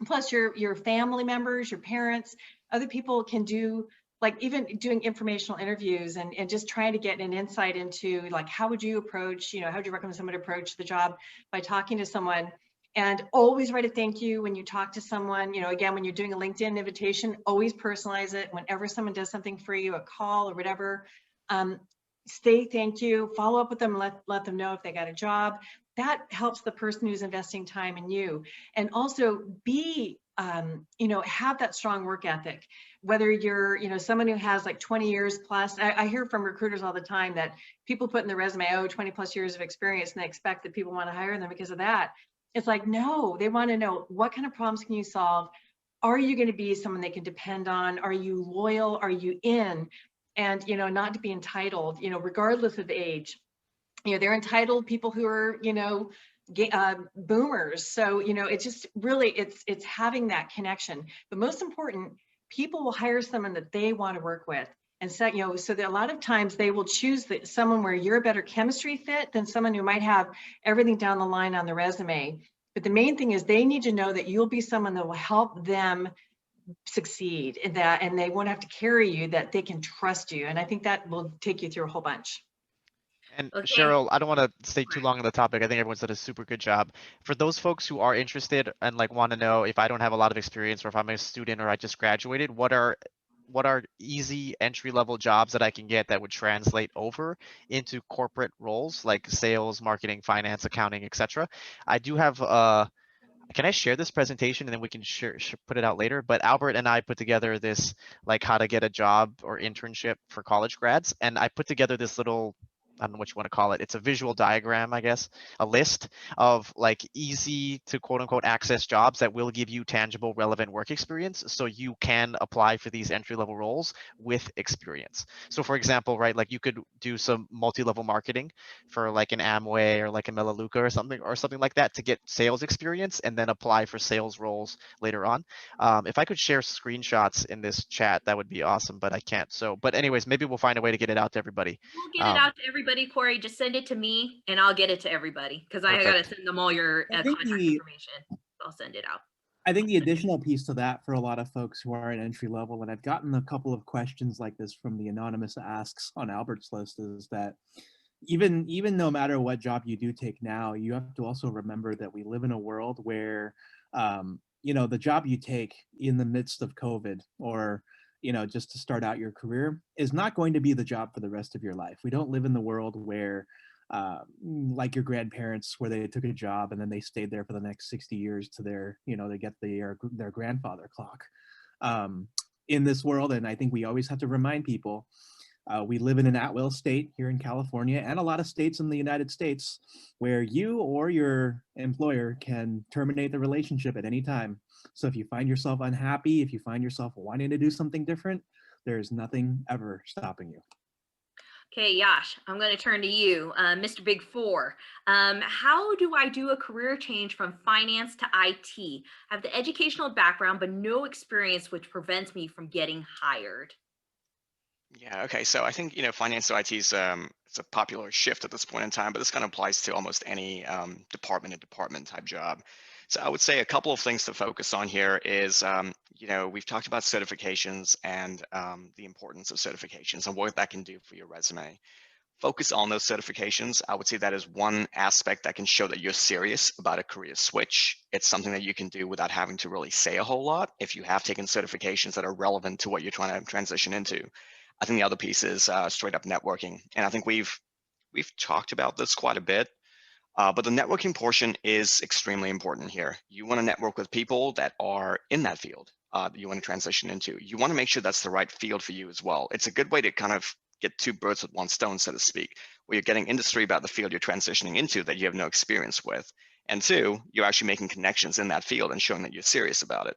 Speaker 2: Plus your family members, your parents, other people can do, like even doing informational interviews and just trying to get an insight into, like, how would you approach, how would you recommend someone approach the job by talking to someone. And always write a thank you when you talk to someone. Again, when you're doing a LinkedIn invitation, always personalize it. Whenever someone does something for you, a call or whatever, say thank you, follow up with them, let them know if they got a job. That helps the person who's investing time in you. And also be, have that strong work ethic. Whether you're, someone who has like 20 years plus, I hear from recruiters all the time that people put in the resume, 20 plus years of experience, and they expect that people want to hire them because of that. It's like, no, they want to know, what kind of problems can you solve? Are you going to be someone they can depend on? Are you loyal? Are you in? And, not to be entitled, regardless of age. They're entitled people who are, boomers. So, it's just really, it's having that connection. But most important, people will hire someone that they want to work with. And so, so that a lot of times they will choose someone where you're a better chemistry fit than someone who might have everything down the line on the resume. But the main thing is they need to know that you'll be someone that will help them succeed in that, and they won't have to carry you, that they can trust you. And I think that will take you through a whole bunch.
Speaker 3: And
Speaker 1: Okay.
Speaker 3: Cheryl, I don't want to stay too long on the topic. I think everyone's done a super good job. For those folks who are interested and like want to know if I don't have a lot of experience or if I'm a student or I just graduated, what are easy entry level jobs that I can get that would translate over into corporate roles like sales, marketing, finance, accounting, etc. I do have can I share this presentation and then we can put it out later? But Albert and I put together this like how to get a job or internship for college grads, and I put together this little, I don't know what you want to call it. It's a visual diagram, I guess, a list of like easy to quote unquote access jobs that will give you tangible, relevant work experience so you can apply for these entry level roles with experience. So for example, right, like you could do some multi-level marketing for like an Amway or like a Melaleuca or something like that to get sales experience and then apply for sales roles later on. If I could share screenshots in this chat, that would be awesome, but I can't. So, but anyways, maybe we'll find a way to get it out to everybody.
Speaker 1: We'll get it out to everybody, Corey. Just send it to me and I'll get it to everybody because I got to send them all your
Speaker 6: I think
Speaker 1: contact information. I'll send it out.
Speaker 6: I think the additional piece to that for a lot of folks who are at entry level, and I've gotten a couple of questions like this from the anonymous asks on Albert's list, is that even no matter what job you do take now, you have to also remember that we live in a world where you know, the job you take in the midst of COVID or, you know, just to start out your career is not going to be the job for the rest of your life. We don't live in the world where like your grandparents, where they took a job and then they stayed there for the next 60 years to their, you know, they get their grandfather clock. In this world, and I think we always have to remind people, we live in an at-will state here in California and a lot of states in the United States where you or your employer can terminate the relationship at any time. So if you find yourself unhappy, if you find yourself wanting to do something different, there's nothing ever stopping you.
Speaker 1: Okay, Yash, I'm going to turn to you, Mr. Big Four. How do I do a career change from finance to IT? I have the educational background, but no experience, which prevents me from getting hired.
Speaker 5: Yeah, okay. So I think, you know, finance to IT is it's a popular shift at this point in time, but this kind of applies to almost any department type job. So I would say a couple of things to focus on here is, you know, we've talked about certifications and the importance of certifications and what that can do for your resume. Focus on those certifications. I would say that is one aspect that can show that you're serious about a career switch. It's something that you can do without having to really say a whole lot if you have taken certifications that are relevant to what you're trying to transition into. I think the other piece is straight up networking. And I think we've talked about this quite a bit, but the networking portion is extremely important here. You want to network with people that are in that field that you want to transition into. You want to make sure that's the right field for you as well. It's a good way to kind of get two birds with one stone, so to speak, where you're getting industry about the field you're transitioning into that you have no experience with. And two, you're actually making connections in that field and showing that you're serious about it.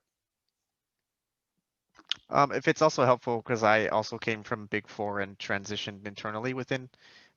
Speaker 3: If it's also helpful, because I also came from Big Four and transitioned internally within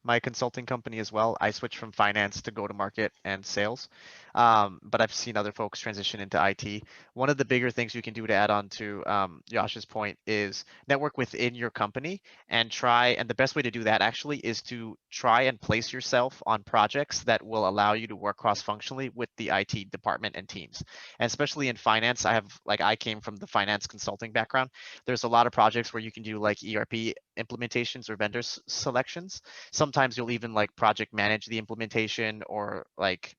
Speaker 3: my consulting company as well. I switched from finance to go-to-market and sales, but I've seen other folks transition into IT. One of the bigger things you can do to add on to Josh's point is network within your company and the best way to do that actually is to try and place yourself on projects that will allow you to work cross-functionally with the IT department and teams. And especially in finance, I came from the finance consulting background. There's a lot of projects where you can do like ERP implementations or vendor selections. Sometimes you'll even like project manage the implementation or like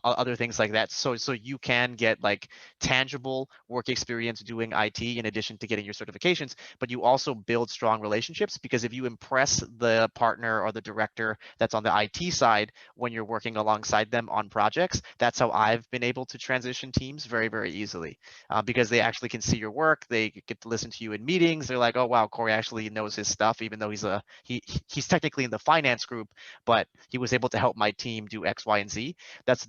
Speaker 3: other things like that. So you can get like tangible work experience doing IT in addition to getting your certifications, but you also build strong relationships because if you impress the partner or the director that's on the IT side when you're working alongside them on projects, that's how I've been able to transition teams very, very easily because they actually can see your work. They get to listen to you in meetings. They're like, oh, wow, Corey actually knows his stuff, even though he's technically in the finance group, but he was able to help my team do X, Y, and Z.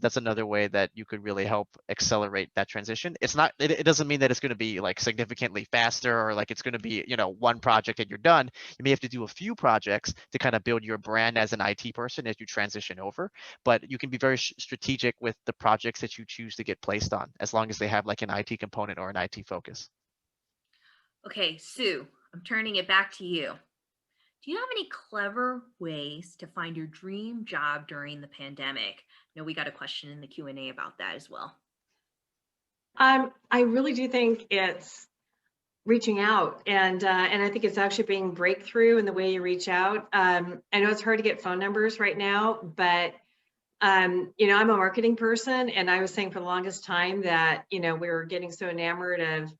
Speaker 3: That's another way that you could really help accelerate that transition. It doesn't mean that it's going to be like significantly faster or like it's going to be, you know, one project and you're done. You may have to do a few projects to kind of build your brand as an IT person as you transition over, but you can be very strategic with the projects that you choose to get placed on as long as they have like an IT component or an IT focus.
Speaker 1: Okay, Sue, I'm turning it back to you. Do you have any clever ways to find your dream job during the pandemic? No, we got a question in the Q&A about that as well.
Speaker 2: I really do think it's reaching out, and I think it's actually being breakthrough in the way you reach out. I know it's hard to get phone numbers right now, but you know, I'm a marketing person, and I was saying for the longest time that, you know, we were getting so enamored of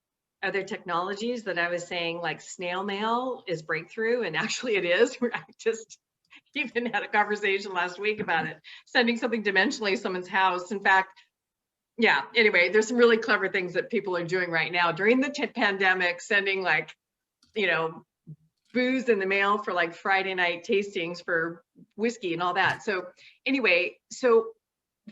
Speaker 2: other technologies that I was saying like snail mail is breakthrough, and actually it is. I just even had a conversation last week about it, sending something dimensionally to someone's house. In fact, yeah, anyway, there's some really clever things that people are doing right now during the pandemic, sending like, you know, booze in the mail for like Friday night tastings for whiskey and all that. So anyway, so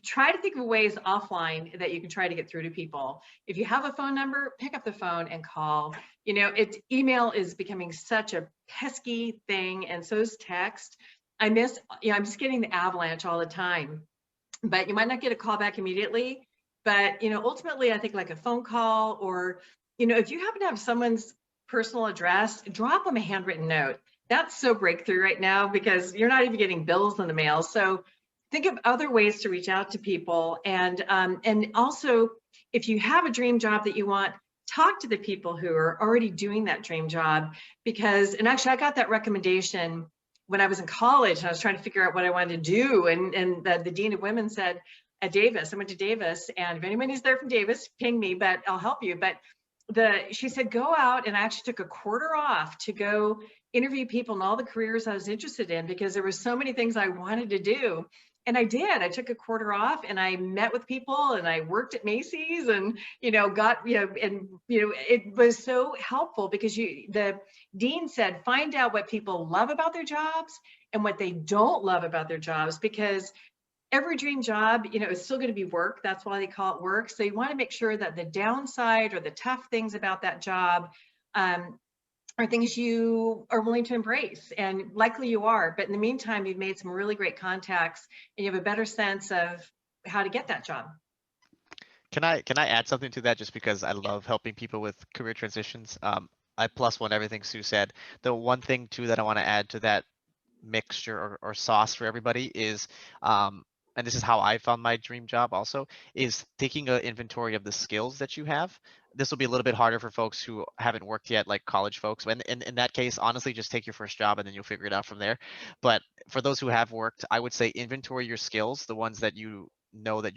Speaker 2: try to think of ways offline that you can try to get through to people. If you have a phone number, pick up the phone and call. You know, email is becoming such a pesky thing, and so is text. I'm just getting the avalanche all the time, but you might not get a call back immediately. But, you know, ultimately, I think like a phone call, or, you know, if you happen to have someone's personal address, drop them a handwritten note. That's so breakthrough right now because you're not even getting bills in the mail. So think of other ways to reach out to people. And also, if you have a dream job that you want, talk to the people who are already doing that dream job. Because, and actually, I got that recommendation when I was in college and I was trying to figure out what I wanted to do. And the Dean of Women said, at Davis, I went to Davis, and if anybody's there from Davis, ping me, but I'll help you. But she said, go out, and I actually took a quarter off to go interview people in all the careers I was interested in, because there were so many things I wanted to do. And I did. I took a quarter off, and I met with people, and I worked at Macy's, and, you know, it was so helpful because the dean said, find out what people love about their jobs and what they don't love about their jobs, because every dream job, you know, is still going to be work. That's why they call it work. So you want to make sure that the downside or the tough things about that job are things you are willing to embrace, and likely you are. But in the meantime, you've made some really great contacts, and you have a better sense of how to get that job.
Speaker 3: Can I add something to that, just because I love helping people with career transitions? I plus one everything Sue said. The one thing too that I want to add to that mixture or sauce for everybody is, and this is how I found my dream job also, is taking an inventory of the skills that you have. This will be a little bit harder for folks who haven't worked yet, like college folks. When in that case, honestly, just take your first job and then you'll figure it out from there. But for those who have worked, I would say inventory your skills, the ones that you know that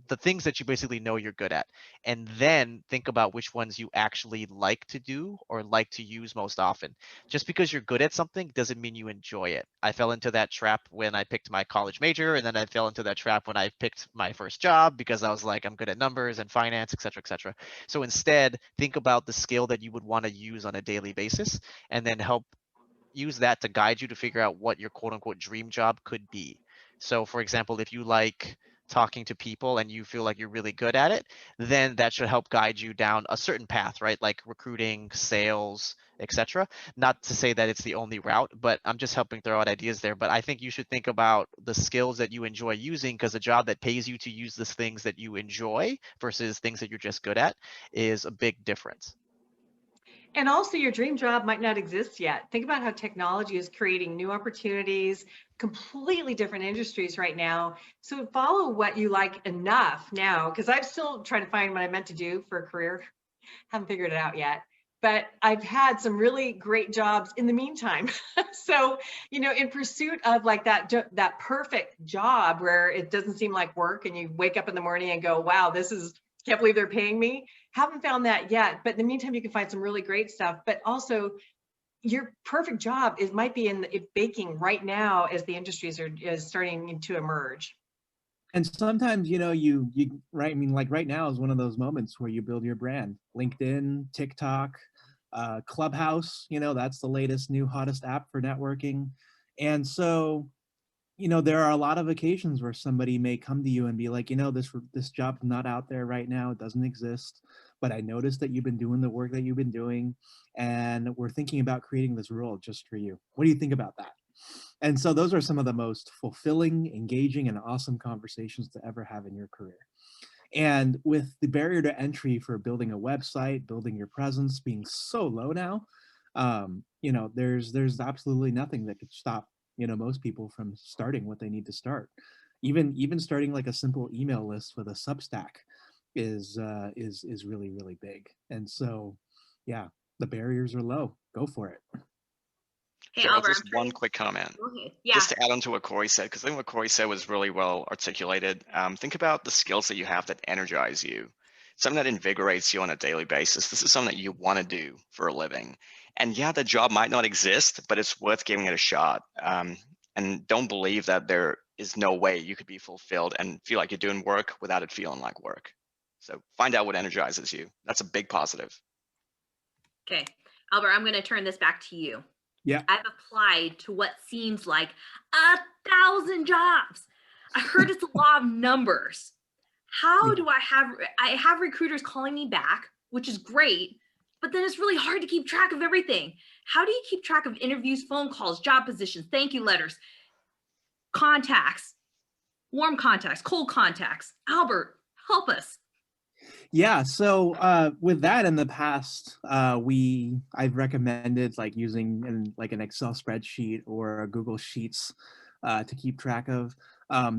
Speaker 3: the things that you basically know you're good at, and then think about which ones you actually like to do or like to use most often. Just because you're good at something doesn't mean you enjoy it. I fell into that trap when I picked my college major, and then I fell into that trap when I picked my first job, because I was like, I'm good at numbers and finance, etc., etc. So instead, think about the skill that you would want to use on a daily basis, and then help use that to guide you to figure out what your quote unquote dream job could be. So for example, if you like talking to people and you feel like you're really good at it, then that should help guide you down a certain path, right? Like recruiting, sales, etc. Not to say that it's the only route, but I'm just helping throw out ideas there. But I think you should think about the skills that you enjoy using, because a job that pays you to use the things that you enjoy versus things that you're just good at is a big difference.
Speaker 2: And also, your dream job might not exist yet. Think about how technology is creating new opportunities, completely different industries right now. So follow what you like enough now, because I'm still trying to find what I meant to do for a career. Haven't figured it out yet, but I've had some really great jobs in the meantime. So, you know, in pursuit of like that perfect job where it doesn't seem like work, and you wake up in the morning and go, wow, can't believe they're paying me. Haven't found that yet, but in the meantime, you can find some really great stuff. But also, your perfect job might be in baking right now, as the industries is starting to emerge.
Speaker 6: And sometimes, you know, right, I mean, like right now is one of those moments where you build your brand. LinkedIn, TikTok, Clubhouse, you know, that's the latest new hottest app for networking. And so, you know, there are a lot of occasions where somebody may come to you and be like, you know, this job's not out there right now, it doesn't exist, but I noticed that you've been doing the work that you've been doing, and we're thinking about creating this role just for you. What do you think about that? And so those are some of the most fulfilling, engaging, and awesome conversations to ever have in your career. And with the barrier to entry for building a website, building your presence being so low now, You know, there's absolutely nothing that could stop, you know, most people from starting what they need to start. Even starting like a simple email list with a Substack is really, really big. And so, yeah, the barriers are low. Go for it.
Speaker 1: Hey,
Speaker 5: Cheryl,
Speaker 1: Albert,
Speaker 5: just
Speaker 1: I'm
Speaker 5: one
Speaker 1: turning.
Speaker 5: quick comment.
Speaker 1: Okay. Yeah.
Speaker 5: Just to add on to what Corey said, because I think what Corey said was really well articulated. Think about the skills that you have that energize you, something that invigorates you on a daily basis. This is something that you want to do for a living. And yeah, the job might not exist, but it's worth giving it a shot. And don't believe that there is no way you could be fulfilled and feel like you're doing work without it feeling like work. So find out what energizes you. That's a big positive.
Speaker 1: Okay. Albert, I'm going to turn this back to you.
Speaker 6: Yeah.
Speaker 1: I've applied to what seems like 1,000 jobs. I heard it's a law of numbers. How do I have recruiters calling me back, which is great, but then it's really hard to keep track of everything. How do you keep track of interviews, phone calls, job positions, thank you letters, contacts, warm contacts, cold contacts? Albert, help us.
Speaker 6: Yeah, so with that in the past, I've recommended like using like an Excel spreadsheet or a Google Sheets to keep track of.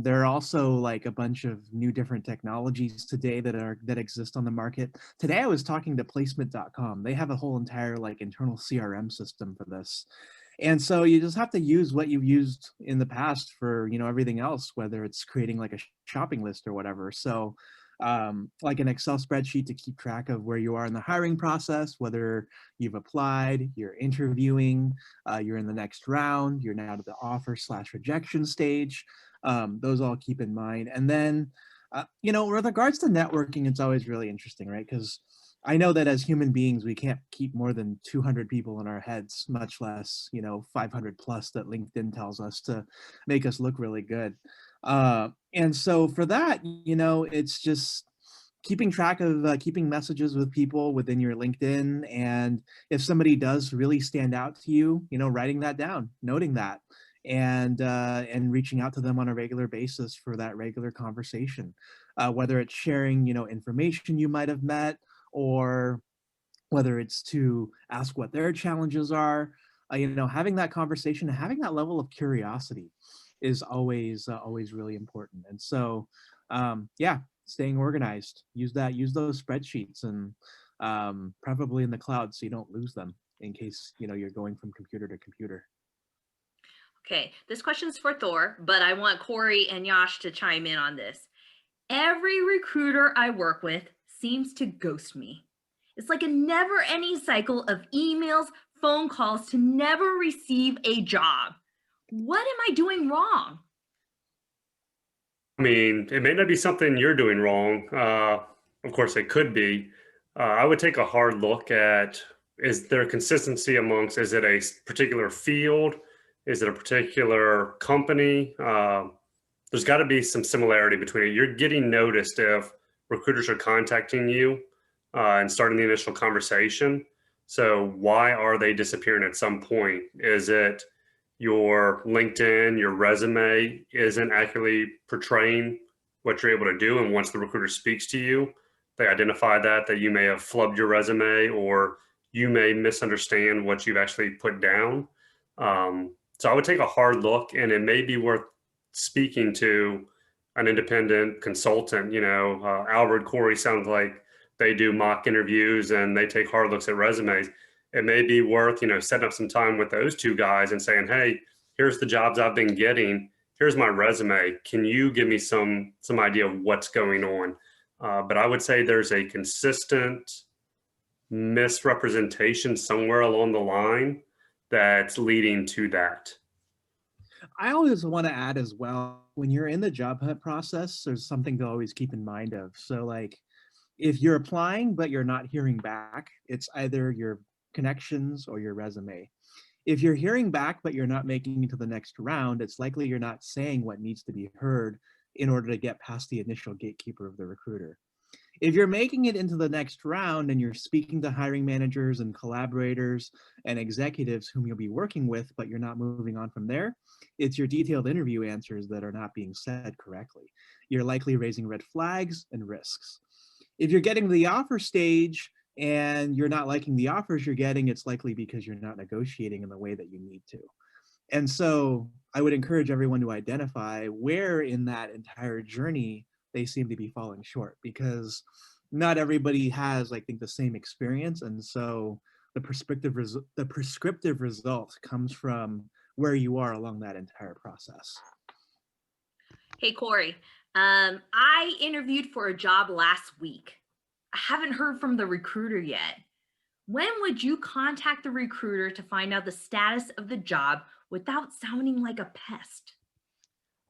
Speaker 6: There are also like a bunch of new different technologies today that exist on the market. Today I was talking to placement.com. They have a whole entire like internal CRM system for this. And so you just have to use what you've used in the past for, you know, everything else, whether it's creating like a shopping list or whatever. So like an Excel spreadsheet to keep track of where you are in the hiring process, whether you've applied, you're interviewing, you're in the next round, you're now to the offer/rejection stage. Those all keep in mind. And then, you know, with regards to networking, it's always really interesting, right? Because I know that as human beings, we can't keep more than 200 people in our heads, much less, you know, 500 plus that LinkedIn tells us to make us look really good. And so for that, you know, it's just keeping track of keeping messages with people within your LinkedIn. And if somebody does really stand out to you, you know, writing that down, noting that, and reaching out to them on a regular basis for that regular conversation, whether it's sharing, you know, information you might have met, or whether it's to ask what their challenges are. You know, having that conversation, having that level of curiosity is always really important. And so, yeah, staying organized, use those spreadsheets, and preferably in the cloud so you don't lose them in case, you know, you're going from computer to computer.
Speaker 1: Okay, this question's for Thor, but I want Corey and Yash to chime in on this. Every recruiter I work with seems to ghost me. It's like a never-ending cycle of emails, phone calls to never receive a job. What am I doing wrong?
Speaker 4: I mean, it may not be something you're doing wrong. Of course, it could be. I would take a hard look at, is there consistency amongst, is it a particular field? Is it a particular company? There's got to be some similarity between it. You're getting noticed if recruiters are contacting you and starting the initial conversation. So why are they disappearing at some point? Is it your LinkedIn, your resume isn't accurately portraying what you're able to do? And once the recruiter speaks to you, they identify that you may have flubbed your resume, or you may misunderstand what you've actually put down. So I would take a hard look, and it may be worth speaking to an independent consultant. You know, Albert, Corey sounds like they do mock interviews and they take hard looks at resumes. It may be worth, you know, setting up some time with those two guys and saying, hey, here's the jobs I've been getting. Here's my resume. Can you give me some idea of what's going on? But I would say there's a consistent misrepresentation somewhere along the line that's leading to that.
Speaker 6: I always want to add as well, when you're in the job hunt process, there's something to always keep in mind of. So like, if you're applying but you're not hearing back, it's either your connections or your resume. If you're hearing back but you're not making it to the next round, it's likely you're not saying what needs to be heard in order to get past the initial gatekeeper of the recruiter. If you're making it into the next round and you're speaking to hiring managers and collaborators and executives whom you'll be working with, but you're not moving on from there, it's your detailed interview answers that are not being said correctly. You're likely raising red flags and risks. If you're getting to the offer stage and you're not liking the offers you're getting, it's likely because you're not negotiating in the way that you need to. And so I would encourage everyone to identify where in that entire journey they seem to be falling short, because not everybody has, I think, the same experience. And so the prescriptive result comes from where you are along that entire process.
Speaker 1: Hey, Corey, I interviewed for a job last week. I haven't heard from the recruiter yet. When would you contact the recruiter to find out the status of the job without sounding like a pest?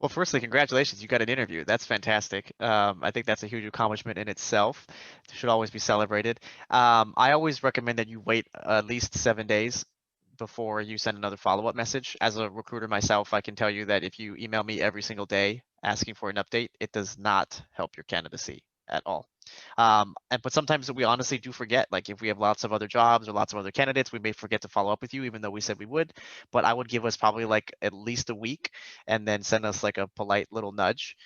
Speaker 3: Well, firstly, congratulations, you got an interview. That's fantastic. I think that's a huge accomplishment in itself. It should always be celebrated. I always recommend that you wait at least 7 days before you send another follow-up message. As a recruiter myself, I can tell you that if you email me every single day asking for an update, it does not help your candidacy at all. But sometimes we honestly do forget, like if we have lots of other jobs or lots of other candidates, we may forget to follow up with you, even though we said we would. But I would give us probably like at least a week and then send us like a polite little nudge.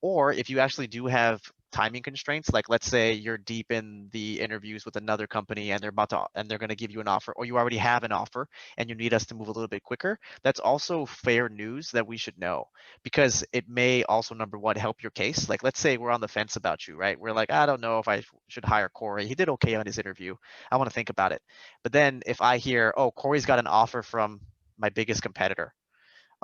Speaker 3: Or if you actually do have timing constraints, like let's say you're deep in the interviews with another company and they're going to give you an offer, or you already have an offer and you need us to move a little bit quicker, that's also fair news that we should know, because it may also, number one, help your case. Like let's say we're on the fence about you, right? We're like, I don't know if I should hire Corey. He did okay on his interview. I want to think about it. But then if I hear, oh, Corey's got an offer from my biggest competitor,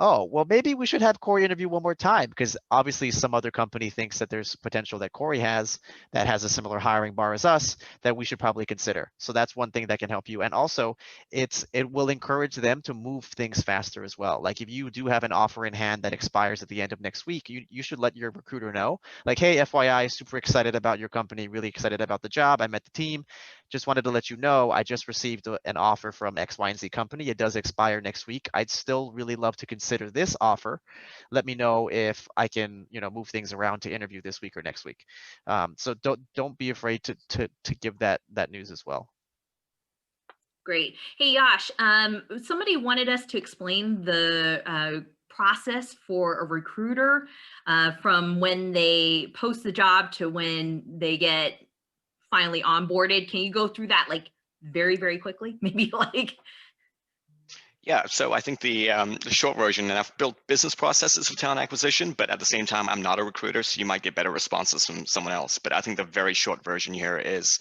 Speaker 3: oh, well, maybe we should have Corey interview one more time, because obviously some other company thinks that there's potential that Corey has that has a similar hiring bar as us that we should probably consider. So that's one thing that can help you. And also it will encourage them to move things faster as well. Like if you do have an offer in hand that expires at the end of next week, you should let your recruiter know, like, hey, FYI, super excited about your company, really excited about the job. I met the team. Just wanted to let you know, I just received an offer from X, Y, and Z company. It does expire next week. I'd still really love to consider this offer. Let me know if I can, move things around to interview this week or next week. So don't be afraid to give that news as well.
Speaker 1: Great. Hey, Yash, somebody wanted us to explain the process for a recruiter from when they post the job to when they get finally onboarded. Can you go through that like very, very quickly? Maybe like.
Speaker 5: Yeah, so I think the short version, and I've built business processes for talent acquisition, but at the same time, I'm not a recruiter, so you might get better responses from someone else. But I think the very short version here is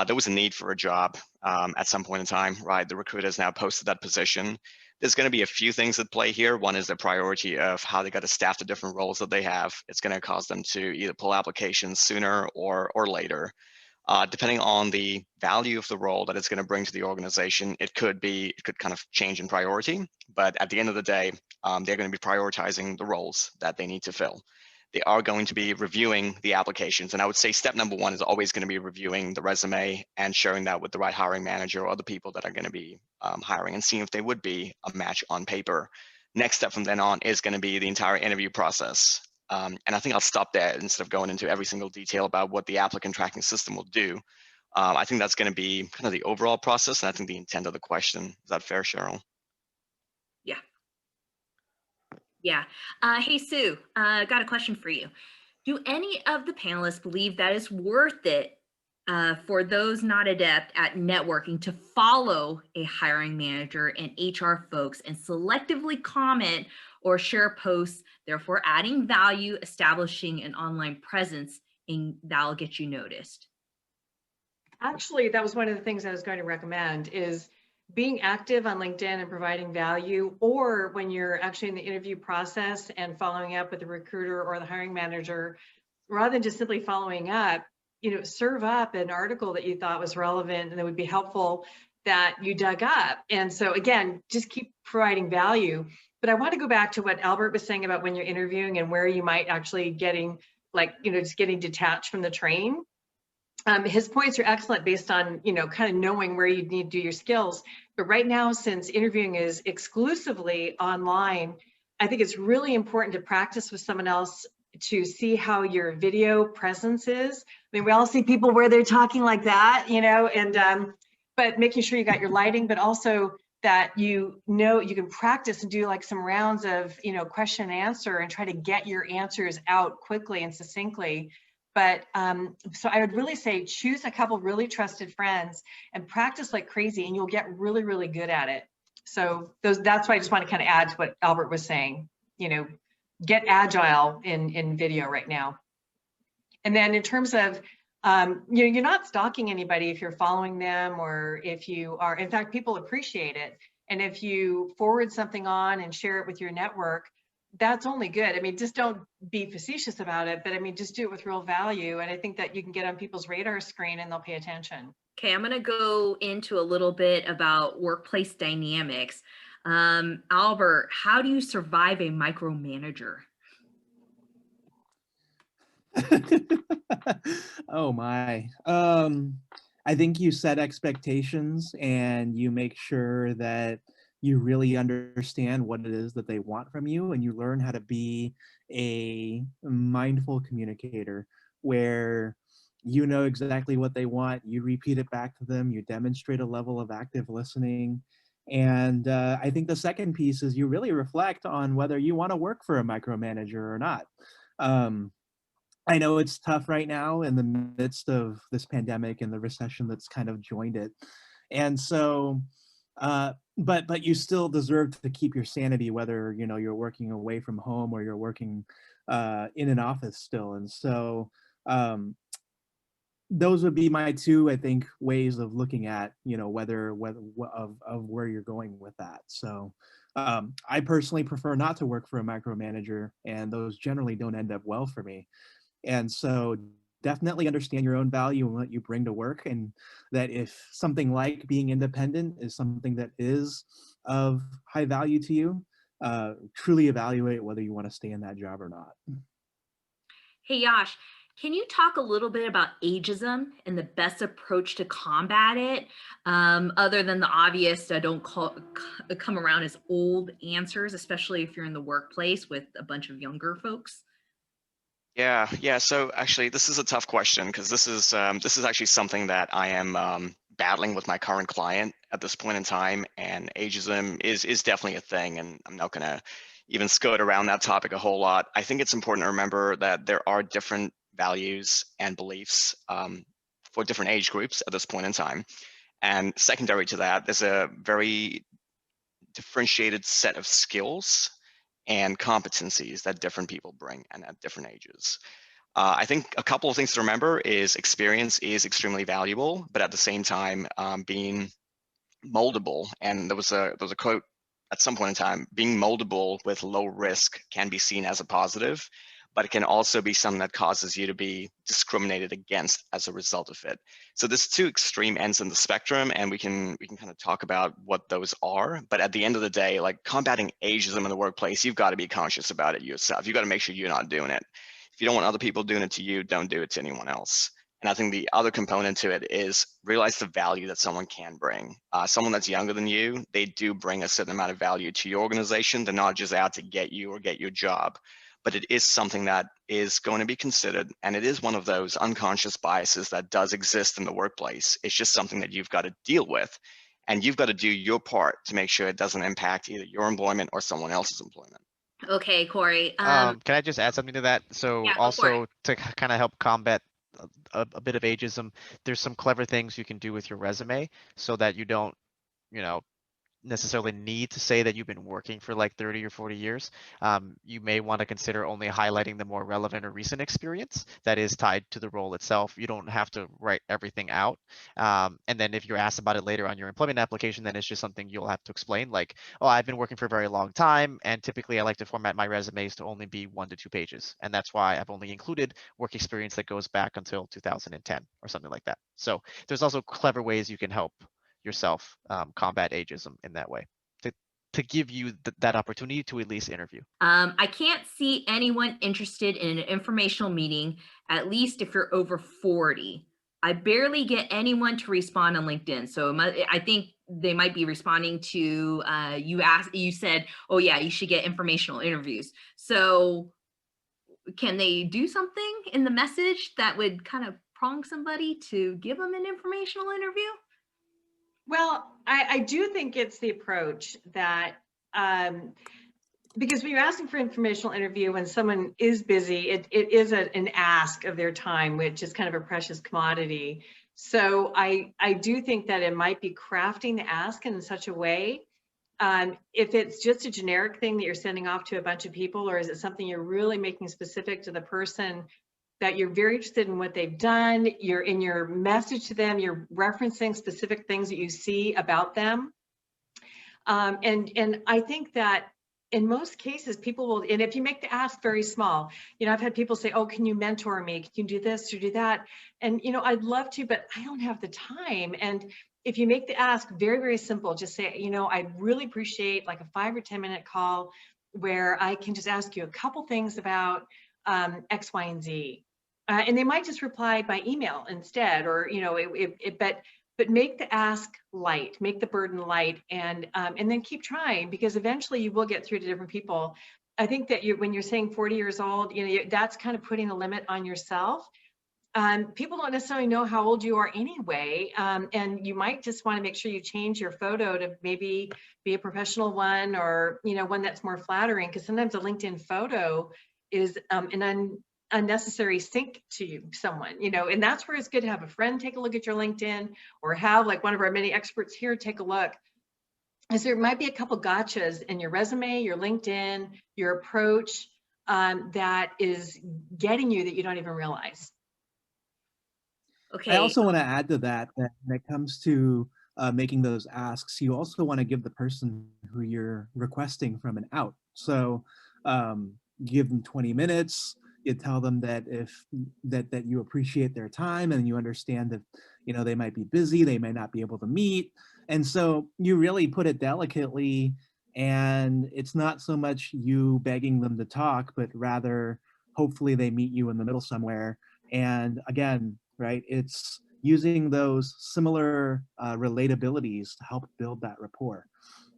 Speaker 5: there was a need for a job at some point in time, right? The recruiter has now posted that position. There's going to be a few things at play here. One is the priority of how they got to staff the different roles that they have. It's going to cause them to either pull applications sooner or later. Depending on the value of the role that it's going to bring to the organization, it could kind of change in priority. But at the end of the day, they're going to be prioritizing the roles that they need to fill. They are going to be reviewing the applications. And I would say step number one is always going to be reviewing the resume and sharing that with the right hiring manager or the people that are going to be hiring, and seeing if they would be a match on paper. Next step from then on is going to be the entire interview process. And I think I'll stop there instead of going into every single detail about what the applicant tracking system will do. I think that's going to be kind of the overall process, and I think the intent of the question. Is that fair, Cheryl?
Speaker 1: Yeah. Yeah. Hey, Sue, got a question for you. Do any of the panelists believe that it's worth it for those not adept at networking to follow a hiring manager and HR folks and selectively comment or share posts, therefore adding value, establishing an online presence, and that'll get you noticed?
Speaker 2: Actually, that was one of the things I was going to recommend, is being active on LinkedIn and providing value, or when you're actually in the interview process and following up with the recruiter or the hiring manager, rather than just simply following up, serve up an article that you thought was relevant and that would be helpful that you dug up. And so again, just keep providing value. But I want to go back to what Albert was saying about when you're interviewing and where you might actually getting just getting detached from the train. His points are excellent based on, kind of knowing where you need to do your skills. But right now, since interviewing is exclusively online, I think it's really important to practice with someone else to see how your video presence is. I mean, we all see people where they're talking like that, but making sure you got your lighting, but also that you can practice and do like some rounds of, question and answer and try to get your answers out quickly and succinctly. But so I would really say choose a couple really trusted friends and practice like crazy, and you'll get really, really good at it. So that's why I just want to kind of add to what Albert was saying, you know, get agile in video right now. And then in terms of, you know, you're not stalking anybody if you're following them, or if you are, in fact, people appreciate it. And if you forward something on and share it with your network, that's only good. I mean, just don't be facetious about it, but I mean, just do it with real value. And I think that you can get on people's radar screen and they'll pay attention.
Speaker 1: Okay, I'm going to go into a little bit about workplace dynamics. Albert, how do you survive a micromanager?
Speaker 6: Oh my. I think you set expectations and you make sure that you really understand what it is that they want from you, and you learn how to be a mindful communicator where you know exactly what they want, you repeat it back to them, you demonstrate a level of active listening. And I think the second piece is you really reflect on whether you want to work for a micromanager or not. I know it's tough right now in the midst of this pandemic and the recession that's kind of joined it. And so, but you still deserve to keep your sanity, whether, you know, you're working away from home or you're working in an office still. And so those would be my two, I think, ways of looking at, you know, whether of where you're going with that. So I personally prefer not to work for a micromanager, and those generally don't end up well for me. And so definitely understand your own value and what you bring to work, and that if something like being independent is something that is of high value to you, truly evaluate whether you want to stay in that job or not.
Speaker 1: Hey, Yash, can you talk a little bit about ageism and the best approach to combat it, other than the obvious come around as old answers, especially if you're in the workplace with a bunch of younger folks?
Speaker 5: Yeah. So actually, this is a tough question because this is actually something that I am battling with my current client at this point in time, and ageism is definitely a thing, and I'm not gonna even skirt around that topic a whole lot. I think it's important to remember that there are different values and beliefs for different age groups at this point in time, and secondary to that, there's a very differentiated set of skills and competencies that different people bring and at different ages. I think a couple of things to remember is experience is extremely valuable, but at the same time, being moldable. And there was a quote at some point in time: being moldable with low risk can be seen as a positive, but it can also be something that causes you to be discriminated against as a result of it. So there's two extreme ends in the spectrum, and we can kind of talk about what those are. But at the end of the day, like combating ageism in the workplace, you've got to be conscious about it yourself. You've got to make sure you're not doing it. If you don't want other people doing it to you, don't do it to anyone else. And I think the other component to it is realize the value that someone can bring. Someone that's younger than you, they do bring a certain amount of value to your organization. They're not just out to get you or get your job, but it is something that is going to be considered. And it is one of those unconscious biases that does exist in the workplace. It's just something that you've got to deal with. And you've got to do your part to make sure it doesn't impact either your employment or someone else's employment.
Speaker 1: Okay, Corey.
Speaker 3: Can I just add something to that? So
Speaker 1: Yeah, go for it.
Speaker 3: also to kind of help combat a bit of ageism, there's some clever things you can do with your resume so that you don't, you know, necessarily need to say that you've been working for like 30 or 40 years. You may want to consider only highlighting the more relevant or recent experience that is tied to the role itself. You don't have to write everything out. And then if you're asked about it later on your employment application, then it's just something you'll have to explain, like, oh, I've been working for a very long time, and typically I like to format my resumes to only be 1 to 2 pages. And that's why I've only included work experience that goes back until 2010 or something like that. So there's also clever ways you can help yourself combat ageism in that way to give you that opportunity to at least interview.
Speaker 1: I can't see anyone interested in an informational meeting, at least if you're over 40. I barely get anyone to respond on LinkedIn. So I think they might be responding to you said, oh yeah, you should get informational interviews. So can they do something in the message that would kind of prong somebody to give them an informational interview?
Speaker 2: Well, I do think it's the approach that because when you're asking for informational interview, when someone is busy, it is an ask of their time, which is kind of a precious commodity. So I do think that it might be crafting the ask in such a way. If it's just a generic thing that you're sending off to a bunch of people, or is it something you're really making specific to the person, that you're very interested in what they've done, you're in your message to them, you're referencing specific things that you see about them. And I think that in most cases, people will, and if you make the ask very small, you know, I've had people say, oh, can you mentor me? Can you do this or do that? And, you know, I'd love to, but I don't have the time. And if you make the ask very, very simple, just say, you know, I'd really appreciate like a 5 or 10 minute call where I can just ask you a couple things about X, Y, and Z. And they might just reply by email instead, or, you know, but make the ask light, make the burden light, and then keep trying, because eventually you will get through to different people. I think that when you're saying 40 years old, you know, that's kind of putting a limit on yourself. People don't necessarily know how old you are anyway, and you might just want to make sure you change your photo to maybe be a professional one, or, you know, one that's more flattering, because sometimes a LinkedIn photo is an unnecessary sync to someone, you know, and that's where it's good to have a friend take a look at your LinkedIn, or have like one of our many experts here take a look. As there might be a couple gotchas in your resume, your LinkedIn, your approach, that is getting you that you don't even realize.
Speaker 1: Okay.
Speaker 6: I also want to add to that when it comes to making those asks, you also want to give the person who you're requesting from an out. So give them 20 minutes. You tell them that that you appreciate their time, and you understand that, you know, they might be busy, they may not be able to meet. And so you really put it delicately, and it's not so much you begging them to talk, but rather hopefully they meet you in the middle somewhere. And again, right, it's using those similar relatabilities to help build that rapport.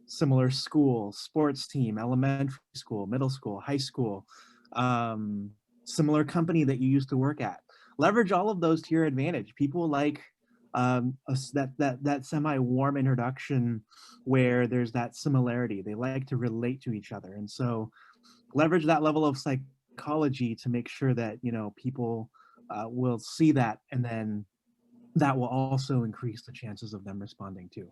Speaker 6: Similar school, sports team, elementary school, middle school, high school, similar company that you used to work at. Leverage all of those to your advantage. People like that semi-warm introduction where there's that similarity. They like to relate to each other, and so leverage that level of psychology to make sure that, you know, people will see that, and then that will also increase the chances of them responding too.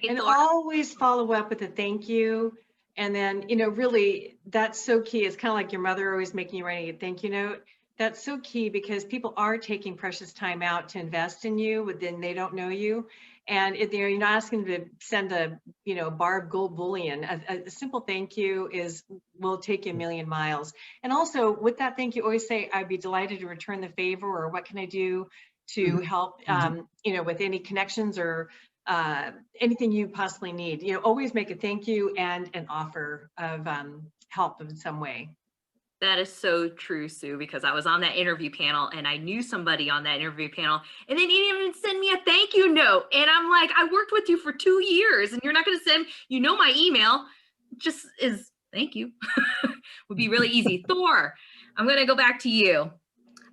Speaker 2: And always follow up with a thank you. And then, you know, really, that's so key. It's kind of like your mother always making you write a thank you note. That's so key, because people are taking precious time out to invest in you, but then they don't know you. And if you're not asking them to send a, you know, bar of gold bullion, a simple thank you will take you a million miles. And also with that thank you, always say, I'd be delighted to return the favor, or what can I do to help, you know, with any connections or anything you possibly need. You know, always make a thank you and an offer of help in some way.
Speaker 1: That is so true, Sue, because I was on that interview panel and I knew somebody on that interview panel, and they didn't even send me a thank you note. And I'm like, I worked with you for 2 years and you're not going to send, you know, my email just is thank you. Would be really easy. Thor, I'm going to go back to you.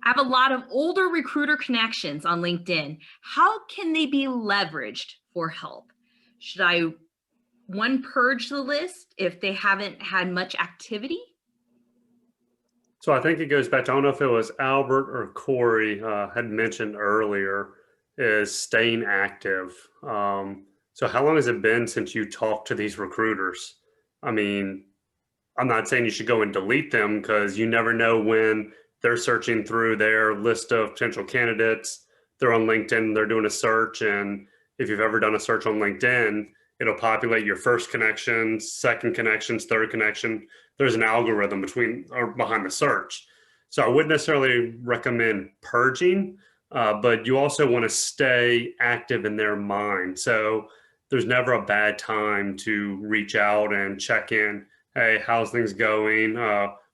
Speaker 1: I have a lot of older recruiter connections on LinkedIn. How can they be leveraged for help? Should I purge the list if they haven't had much activity?
Speaker 4: So I think it goes back to, I don't know if it was Albert or Corey had mentioned earlier, is staying active. So how long has it been since you talked to these recruiters? I mean, I'm not saying you should go and delete them, because you never know when they're searching through their list of potential candidates. They're on LinkedIn, they're doing a search. And if you've ever done a search on LinkedIn, it'll populate your first connections, second connections, third connection. There's an algorithm behind the search. So I wouldn't necessarily recommend purging, but you also want to stay active in their mind. So there's never a bad time to reach out and check in. Hey, how's things going?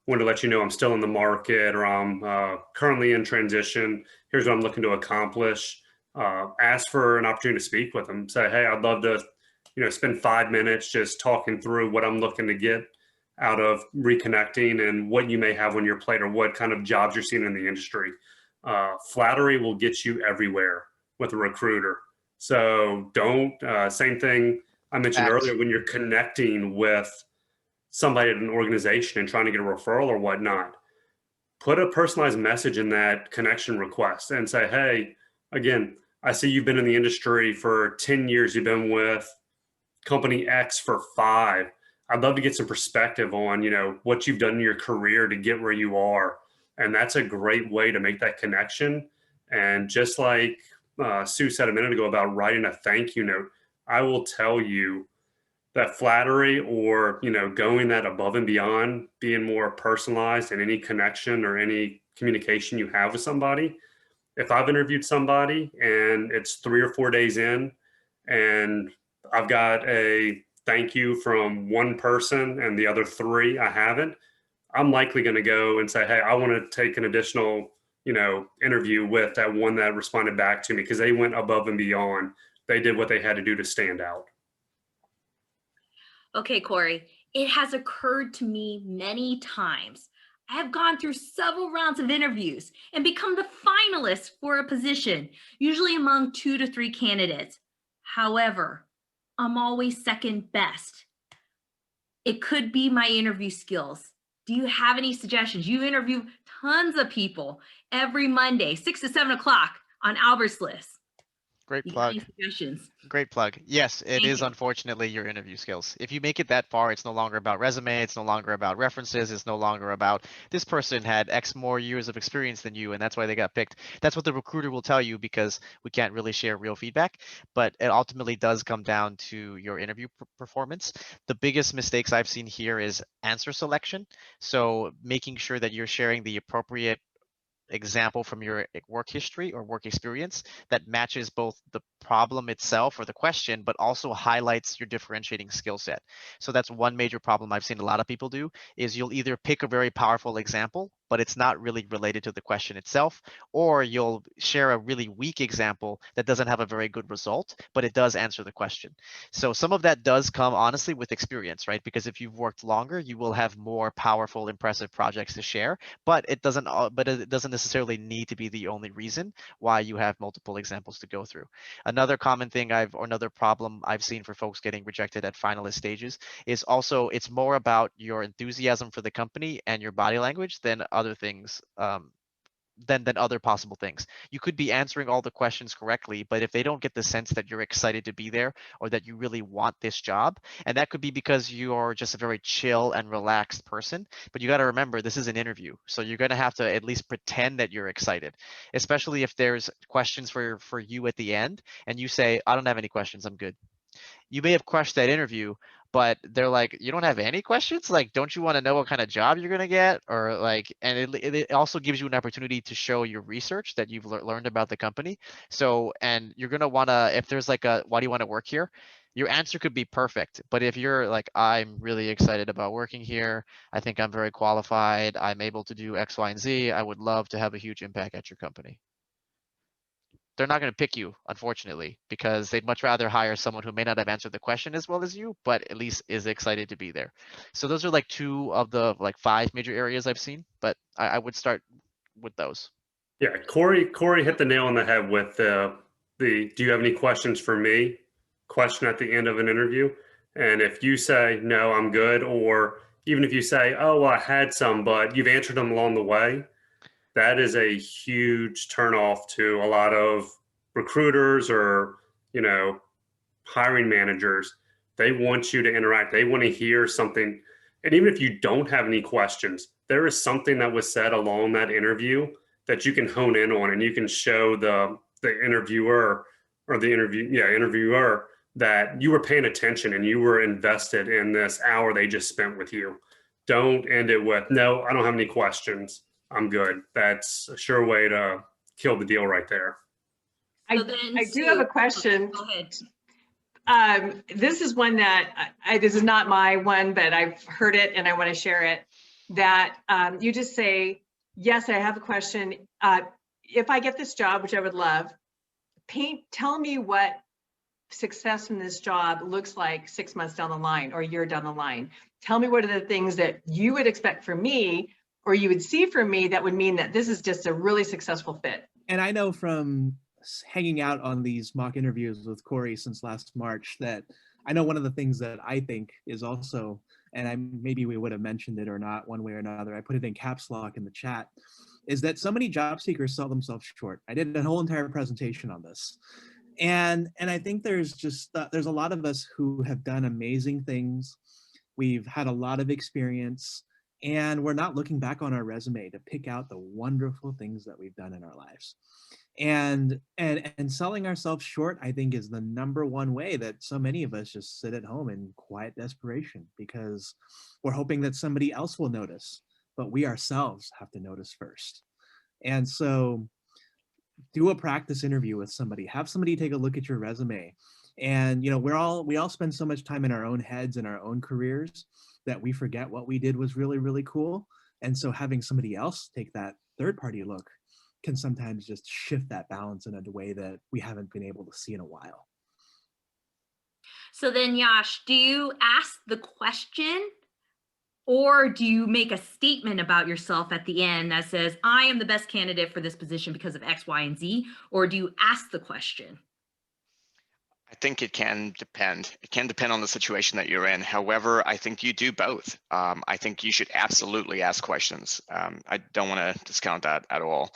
Speaker 4: Want to let you know I'm still in the market, or I'm currently in transition. Here's what I'm looking to accomplish. Ask for an opportunity to speak with them. Say, hey, I'd love to, you know, spend 5 minutes just talking through what I'm looking to get out of reconnecting, and what you may have on your plate, or what kind of jobs you're seeing in the industry. Flattery will get you everywhere with a recruiter. So don't, same thing I mentioned earlier, when you're connecting with somebody at an organization and trying to get a referral or whatnot, put a personalized message in that connection request and say, hey, again, I see you've been in the industry for 10 years. You've been with company X for 5. I'd love to get some perspective on, what you've done in your career to get where you are. And that's a great way to make that connection. And just like Sue said a minute ago about writing a thank you note, I will tell you that flattery or, going that above and beyond, being more personalized in any connection or any communication you have with somebody. If I've interviewed somebody and it's 3 or 4 days in and I've got a thank you from one person and the other 3 I haven't, I'm likely going to go and say, hey, I want to take an additional, interview with that one that responded back to me because they went above and beyond. They did what they had to do to stand out.
Speaker 1: Okay, Corey, it has occurred to me many times. I have gone through several rounds of interviews and become the finalist for a position, usually among 2 to 3 candidates. However, I'm always second best. It could be my interview skills. Do you have any suggestions? You interview tons of people every Monday, 6 to 7 o'clock on Albert's List.
Speaker 3: Great
Speaker 1: You got
Speaker 3: plug.
Speaker 1: any suggestions?
Speaker 3: Great plug. Yes, it
Speaker 1: Thank
Speaker 3: is
Speaker 1: you.
Speaker 3: unfortunately your interview skills. If you make it that far, it's no longer about resume, it's no longer about references, it's no longer about this person had X more years of experience than you and that's why they got picked. That's what the recruiter will tell you because we can't really share real feedback, but it ultimately does come down to your interview performance. The biggest mistakes I've seen here is answer selection. So making sure that you're sharing the appropriate example from your work history or work experience that matches both the problem itself or the question, but also highlights your differentiating skill set. So that's one major problem I've seen a lot of people do is you'll either pick a very powerful example, but it's not really related to the question itself, or you'll share a really weak example that doesn't have a very good result, but it does answer the question. So some of that does come honestly with experience, right? Because if you've worked longer, you will have more powerful, impressive projects to share, but it doesn't necessarily need to be the only reason why you have multiple examples to go through. Another common thing or another problem I've seen for folks getting rejected at finalist stages is also it's more about your enthusiasm for the company and your body language than other things. Than other possible things. You could be answering all the questions correctly, but if they don't get the sense that you're excited to be there or that you really want this job, and that could be because you're just a very chill and relaxed person, but you got to remember this is an interview. So you're going to have to at least pretend that you're excited, especially if there's questions for you at the end and you say, I don't have any questions, I'm good. You may have crushed that interview, but they're like, you don't have any questions? Like, don't you want to know what kind of job you're going to get? Or like, and it also gives you an opportunity to show your research that you've learned about the company. So, and you're going to want to, if there's like why do you want to work here? Your answer could be perfect. But if you're like, I'm really excited about working here. I think I'm very qualified. I'm able to do X, Y, and Z. I would love to have a huge impact at your company. They're not going to pick you, unfortunately, because they'd much rather hire someone who may not have answered the question as well as you, but at least is excited to be there. So those are like 2 of the 5 major areas I've seen, but I would start with those.
Speaker 4: Yeah, Corey hit the nail on the head with the do you have any questions for me question at the end of an interview. And if you say, no, I'm good, or even if you say, oh, well, I had some, but you've answered them along the way, that is a huge turnoff to a lot of recruiters or, hiring managers. They want you to interact. They want to hear something. And even if you don't have any questions, there is something that was said along that interview that you can hone in on and you can show the interviewer or the interviewer that you were paying attention and you were invested in this hour they just spent with you. Don't end it with, no, I don't have any questions, I'm good. That's a sure way to kill the deal right there.
Speaker 2: I do have a question.
Speaker 1: Go ahead.
Speaker 2: This is one that this is not my one, but I've heard it and I want to share it. That you just say, yes, I have a question. If I get this job, which I would love, tell me what success in this job looks like 6 months down the line or a year down the line. Tell me what are the things that you would expect from me or you would see from me that would mean that this is just a really successful fit.
Speaker 6: And I know from hanging out on these mock interviews with Corey since last March that I know one of the things that I think is also and maybe we would have mentioned it or not one way or another, I put it in caps lock in the chat, is that so many job seekers sell themselves short. I did a whole entire presentation on this. And I think there's a lot of us who have done amazing things. We've had a lot of experience, and we're not looking back on our resume to pick out the wonderful things that we've done in our lives. And selling ourselves short, I think, is the number one way that so many of us just sit at home in quiet desperation, because we're hoping that somebody else will notice, but we ourselves have to notice first. And so do a practice interview with somebody, have somebody take a look at your resume. And we all spend so much time in our own heads and our own careers that we forget what we did was really, really cool. And so having somebody else take that third party look can sometimes just shift that balance in a way that we haven't been able to see in a while.
Speaker 1: So then, Yash, do you ask the question, or do you make a statement about yourself at the end that says, I am the best candidate for this position because of X, Y, and Z? Or do you ask the question?
Speaker 5: I think it can depend. It can depend on the situation that you're in. However, I think you do both. I think you should absolutely ask questions. I don't want to discount that at all.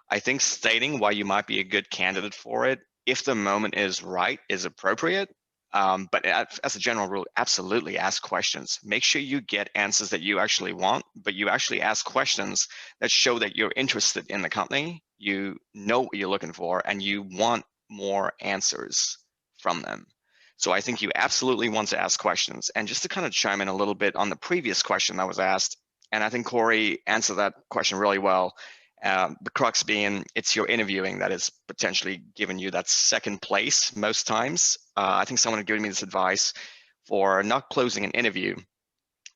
Speaker 5: I think stating why you might be a good candidate for it, if the moment is right, is appropriate. But as a general rule, absolutely ask questions. Make sure you get answers that you actually want, but you actually ask questions that show that you're interested in the company, you know what you're looking for, and you want more answers from them. So I think you absolutely want to ask questions. And just to kind of chime in a little bit on the previous question that was asked, and I think Corey answered that question really well. The crux being it's your interviewing that is potentially giving you that second place most times. I think someone had given me this advice for not closing an interview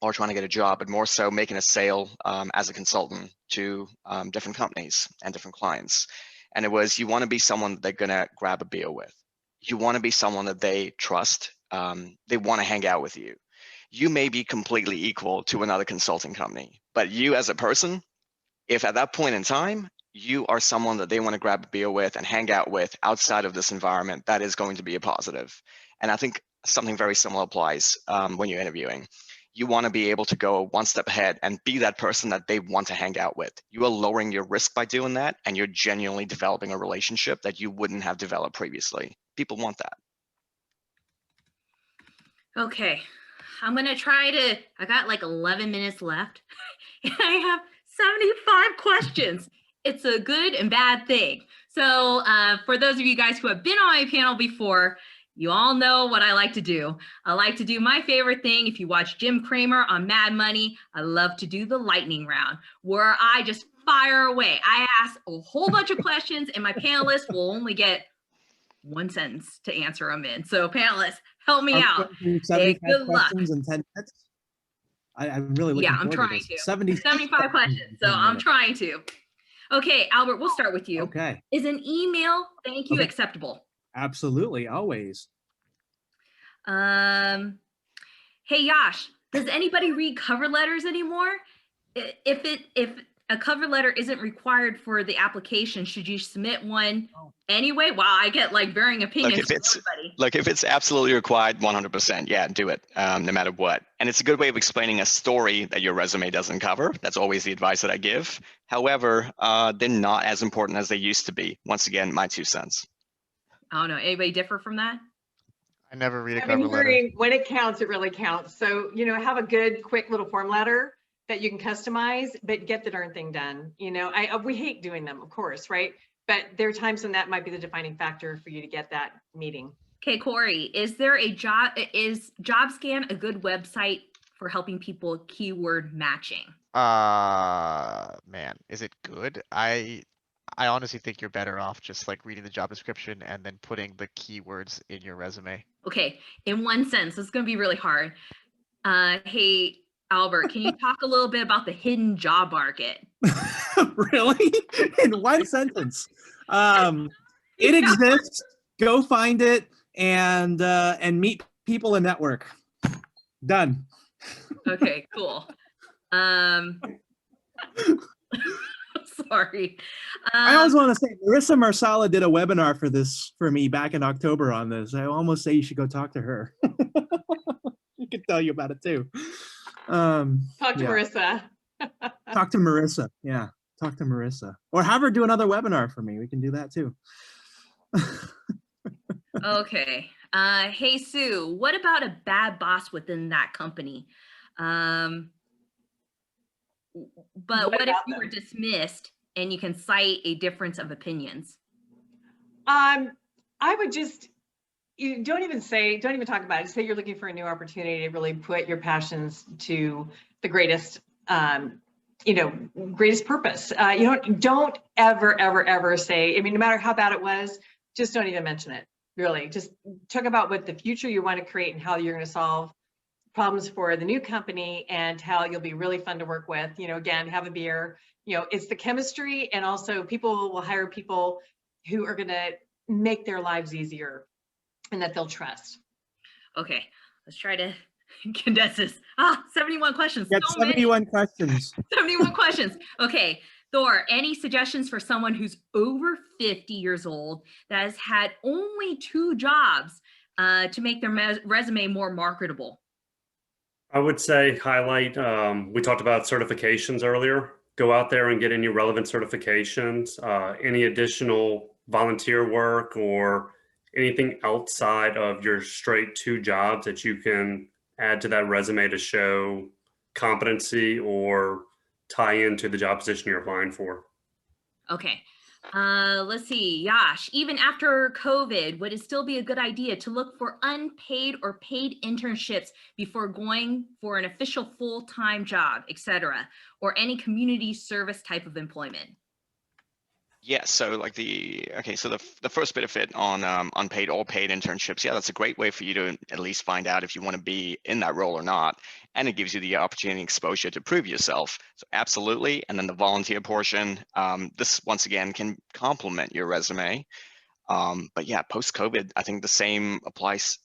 Speaker 5: or trying to get a job, but more so making a sale as a consultant to different companies and different clients. And it was, you want to be someone that they're going to grab a beer with. You want to be someone that they trust. They want to hang out with you. You may be completely equal to another consulting company, but you as a person, if at that point in time, you are someone that they want to grab a beer with and hang out with outside of this environment, that is going to be a positive. And I think something very similar applies when you're interviewing. You want to be able to go one step ahead and be that person that they want to hang out with. You are lowering your risk by doing that, and you're genuinely developing a relationship that you wouldn't have developed previously. People want that.
Speaker 1: Okay, I'm going to I got like 11 minutes left, and I have 75 questions. It's a good and bad thing. So for those of you guys who have been on my panel before, you all know what I like to do. I like to do my favorite thing. If you watch Jim Cramer on Mad Money, I love to do the lightning round, where I just fire away. I ask a whole bunch of questions, and my panelists will only get one sentence to answer them in. So panelists, help me out. Hey, good luck.
Speaker 6: In 10 minutes. I'm really looking
Speaker 1: I'm
Speaker 6: forward
Speaker 1: trying
Speaker 6: to this.
Speaker 1: 75 questions. So I'm trying to. Okay, Albert, we'll start with you.
Speaker 6: Okay.
Speaker 1: Is an email thank you acceptable?
Speaker 6: Absolutely, always.
Speaker 1: Hey, Yash, does anybody read cover letters anymore? If a cover letter isn't required for the application, should you submit one anyway? Wow, I get like varying opinions from everybody.
Speaker 5: Look, if it's absolutely required, 100%, yeah, do it, no matter what. And it's a good way of explaining a story that your resume doesn't cover. That's always the advice that I give. However, they're not as important as they used to be. Once again, my 2 cents.
Speaker 1: I don't know. Anybody differ from that?
Speaker 3: I never read a cover letter.
Speaker 2: When it counts, it really counts. So, have a good, quick little form letter that you can customize, but get the darn thing done. We hate doing them, of course, right? But there are times when that might be the defining factor for you to get that meeting.
Speaker 1: Okay, Corey, is JobScan a good website for helping people keyword matching?
Speaker 3: Man, is it good? I honestly think you're better off just like reading the job description and then putting the keywords in your resume.
Speaker 1: Okay, in one sentence, this is going to be really hard. Hey, Albert, can you talk a little bit about the hidden job market?
Speaker 6: Really? In one sentence. It exists. Go find it and meet people and network. Done.
Speaker 1: Okay, cool. Sorry.
Speaker 6: I always want to say, Marissa Marsala did a webinar for me back in October on this. I almost say you should go talk to her. She could tell you about it too.
Speaker 2: Talk to
Speaker 6: Yeah.
Speaker 2: Marissa.
Speaker 6: Talk to Marissa. Yeah. Talk to Marissa. Or have her do another webinar for me. We can do that too.
Speaker 1: Okay. Hey, Sue, what about a bad boss within that company? But
Speaker 2: What
Speaker 1: what if
Speaker 2: about
Speaker 1: you were
Speaker 2: them?
Speaker 1: dismissed and you can cite a difference of opinions?
Speaker 2: I would just, you don't even talk about it. Just say you're looking for a new opportunity to really put your passions to the greatest, greatest purpose. Don't ever say, I mean, no matter how bad it was, just don't even mention it. Really, just talk about what the future you want to create and how you're going to solve problems for the new company and how you'll be really fun to work with. Again, have a beer. It's the chemistry, and also people will hire people who are going to make their lives easier and that they'll trust.
Speaker 1: Okay, let's try to condense this. 71 questions.
Speaker 6: Got
Speaker 1: So many.
Speaker 6: 71 questions.
Speaker 1: 71 questions. Okay, Thor, any suggestions for someone who's over 50 years old that has had only 2 jobs to make their resume more marketable?
Speaker 4: I would say highlight, we talked about certifications earlier. Go out there and get any relevant certifications, any additional volunteer work or anything outside of your straight 2 jobs that you can add to that resume to show competency or tie into the job position you're applying for.
Speaker 1: Okay, let's see, Yash, even after COVID, would it still be a good idea to look for unpaid or paid internships before going for an official full-time job, etc., or any community service type of employment?
Speaker 5: Yeah, so like so the first bit of it on unpaid or paid internships, yeah, that's a great way for you to at least find out if you want to be in that role or not. And it gives you the opportunity and exposure to prove yourself. So absolutely. And then the volunteer portion, this once again can complement your resume. But yeah, post-COVID, I think the same advice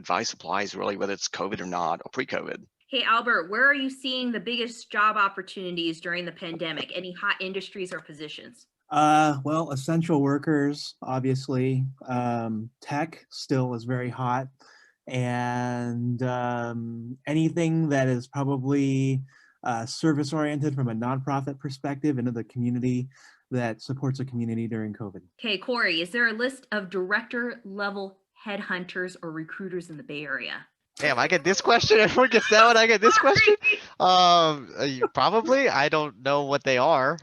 Speaker 5: applies really, whether it's COVID or not, or pre-COVID.
Speaker 1: Hey, Albert, where are you seeing the biggest job opportunities during the pandemic? Any hot industries or positions?
Speaker 6: Well, essential workers, obviously. Tech still is very hot. And anything that is probably service-oriented from a nonprofit perspective into the community that supports a community during COVID.
Speaker 1: Okay, Corey, is there a list of director level headhunters or recruiters in the Bay Area?
Speaker 3: Damn, I get this question. Everyone gets that one. I get this question. Probably. I don't know what they are.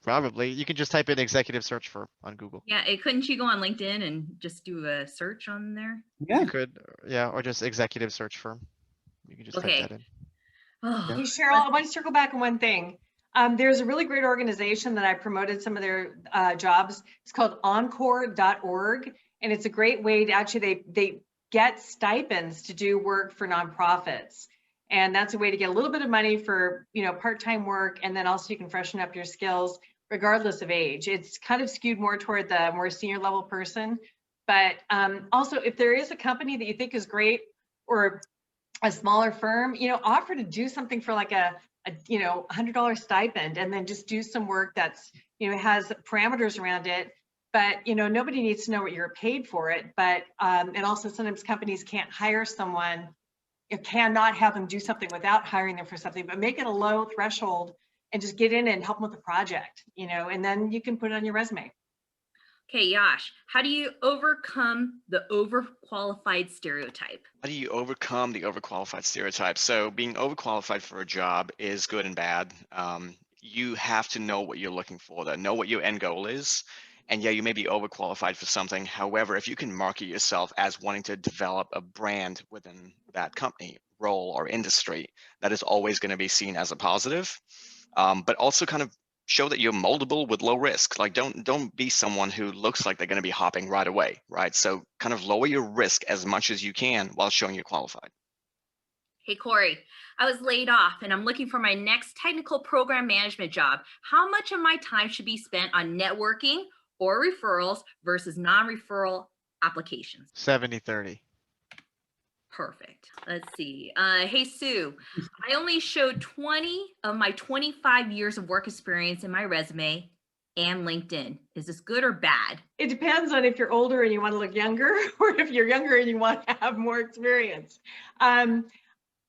Speaker 3: Probably. You can just type in executive search firm on Google.
Speaker 1: Yeah, couldn't you go on LinkedIn and just do a search on there?
Speaker 6: Yeah.
Speaker 3: You could, yeah, or just executive search firm. You can just type that in.
Speaker 1: Oh,
Speaker 2: Hey, Cheryl, I want to circle back on one thing. There's a really great organization that I promoted some of their jobs. It's called encore.org. And it's a great way to actually, they get stipends to do work for nonprofits. And that's a way to get a little bit of money for, part-time work. And then also you can freshen up your skills regardless of age. It's kind of skewed more toward the more senior level person. But also if there is a company that you think is great or a smaller firm, offer to do something for like a $100 stipend and then just do some work that's, has parameters around it. But, nobody needs to know what you're paid for it. But, and also sometimes companies can't hire someone, it cannot have them do something without hiring them for something, but make it a low threshold and just get in and help them with the project, and then you can put it on your resume.
Speaker 1: Okay, Yash, how do you overcome the overqualified stereotype?
Speaker 5: How do you overcome the overqualified stereotype? So being overqualified for a job is good and bad. You have to know what you're looking for, know what your end goal is. And yeah, you may be overqualified for something. However, if you can market yourself as wanting to develop a brand within that company, role, or industry, that is always going to be seen as a positive. But also kind of show that you're moldable with low risk. Like don't be someone who looks like they're going to be hopping right away, right? So kind of lower your risk as much as you can while showing you're qualified.
Speaker 1: Hey, Corey, I was laid off and I'm looking for my next technical program management job. How much of my time should be spent on networking or referrals versus non-referral applications?
Speaker 3: 70-30.
Speaker 1: Perfect. Let's see. Hey, Sue, I only showed 20 of my 25 years of work experience in my resume and LinkedIn. Is this good or bad?
Speaker 2: It depends on if you're older and you want to look younger or if you're younger and you want to have more experience.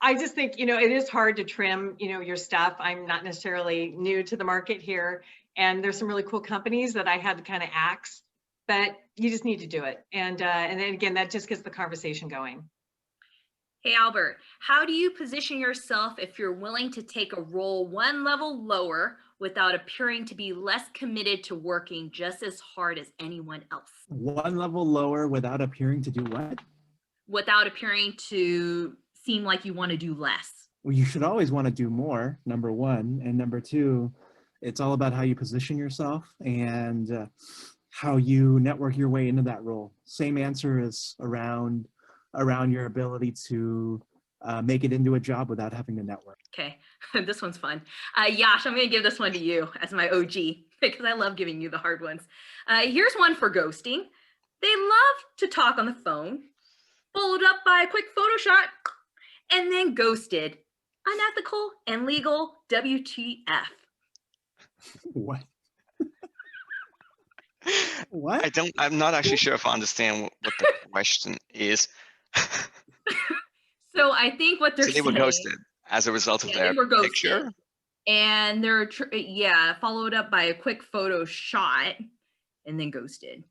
Speaker 2: I just think, you know, it is hard to trim, you know, your stuff. I'm not necessarily new to the market here, and there's some really cool companies that I had to kind of axe, but you just need to do it. And then again, that just gets the conversation going.
Speaker 1: Hey, Albert, how do you position yourself if you're willing to take a role one level lower without appearing to be less committed to working just as hard as anyone else?
Speaker 6: One level lower without appearing to do what?
Speaker 1: Without appearing to seem like you want to do less.
Speaker 6: Well, you should always want to do more, number one. And number two, it's all about how you position yourself and how you network your way into that role. Same answer is around your ability to make it into a job without having to network.
Speaker 1: Okay, this one's fun. Yash, I'm gonna give this one to you as my OG because I love giving you the hard ones. Here's one for ghosting. They love to talk on the phone, followed up by a quick photo shot, and then ghosted. Unethical and legal, WTF.
Speaker 6: What? What?
Speaker 5: I'm not actually sure if I understand what the question is.
Speaker 1: So I think what they're
Speaker 5: So they were
Speaker 1: saying,
Speaker 5: ghosted as a result of
Speaker 1: yeah,
Speaker 5: their
Speaker 1: they were ghosted.
Speaker 5: picture.
Speaker 1: And they're, followed up by a quick photo shot and then ghosted.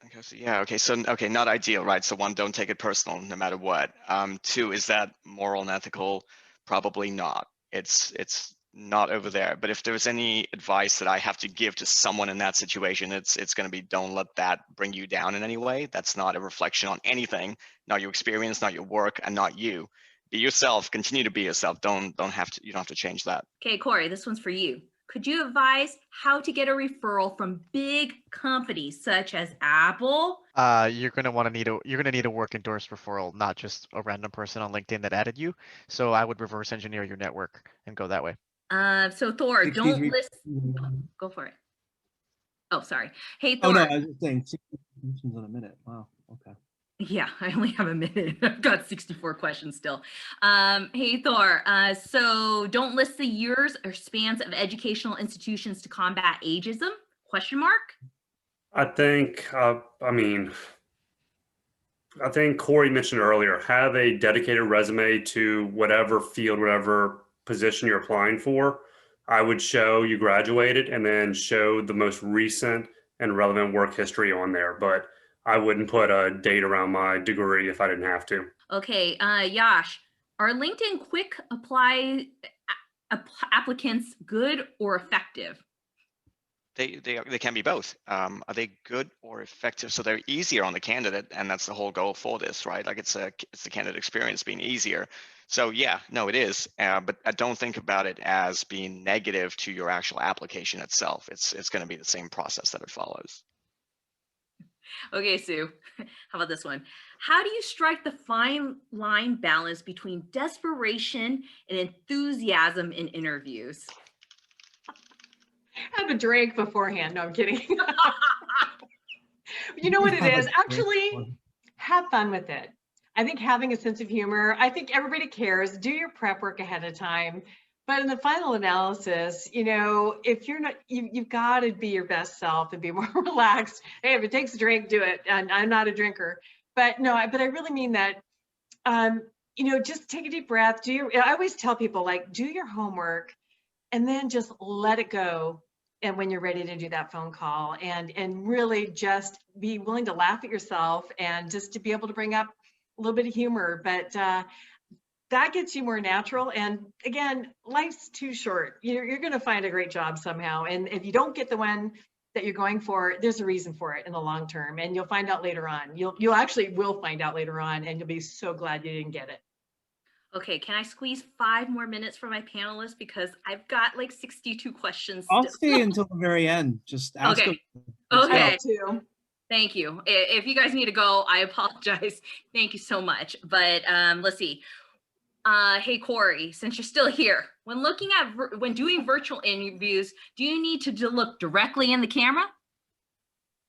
Speaker 5: Okay, so yeah, okay, so okay, not ideal, right? So one, don't take it personal no matter what. Two, is that moral and ethical? Probably not. It's not over there. But if there's any advice that I have to give to someone in that situation, it's going to be, don't let that bring you down in any way. That's not a reflection on anything, not your experience, not your work, and not you. Be yourself, continue to be yourself. You don't have to change that.
Speaker 1: Okay, Corey, this one's for you. Could you advise how to get a referral from big companies such as Apple?
Speaker 3: You're gonna need a work endorsed referral, not just a random person on LinkedIn that added you. So I would reverse engineer your network and go that way.
Speaker 1: So Thor, don't
Speaker 6: 63
Speaker 1: list. Go for it. Oh, sorry. Hey, Thor.
Speaker 6: Oh no, I was just saying 60 questions in a minute. Wow. Okay.
Speaker 1: Yeah, I only have a minute. I've got 64 questions still. Hey, Thor, so don't list the years or spans of educational institutions to combat ageism? Question mark?
Speaker 4: I think, I think Corey mentioned earlier, have a dedicated resume to whatever field, whatever position you're applying for. I would show you graduated and then show the most recent and relevant work history on there. But I wouldn't put a date around my degree if I didn't have to.
Speaker 1: Okay, Yash, are LinkedIn quick apply applicants good or effective?
Speaker 5: They can be both. Are they good or effective? So they're easier on the candidate, and that's the whole goal for this, right? Like it's the candidate experience being easier. So yeah, no, it is. But I don't think about it as being negative to your actual application itself. It's going to be the same process that it follows.
Speaker 1: Okay, Sue, how about this one? How do you strike the fine line balance between desperation and enthusiasm in interviews?
Speaker 2: Have a drink beforehand. No, I'm kidding. You know what it is? Actually, have fun with it. I think having a sense of humor, I think everybody cares. Do your prep work ahead of time. But in the final analysis, you know, if you're not, you've got to be your best self and be more relaxed. Hey, if it takes a drink, do it. And I'm not a drinker. But no, but I really mean that, you know, just take a deep breath. I always tell people, like, do your homework and then just let it go. And when you're ready to do that phone call and really just be willing to laugh at yourself and just to be able to bring up a little bit of humor, but that gets you more natural. And again, life's too short. You're going to find a great job somehow. And if you don't get the one that you're going for, there's a reason for it in the long term. And you'll find out later on. You'll actually will find out later on, and you'll be so glad you didn't get it.
Speaker 1: Okay, can I squeeze 5 more minutes for my panelists because I've got like 62 questions.
Speaker 6: I'll stay until the very end. Just ask.
Speaker 1: Okay.
Speaker 6: Let's go.
Speaker 1: Okay.
Speaker 2: Too.
Speaker 1: Thank you. If you guys need to go, I apologize. Thank you so much. But let's see. Hey, Corey, since you're still here, when doing virtual interviews, do you need to look directly in the camera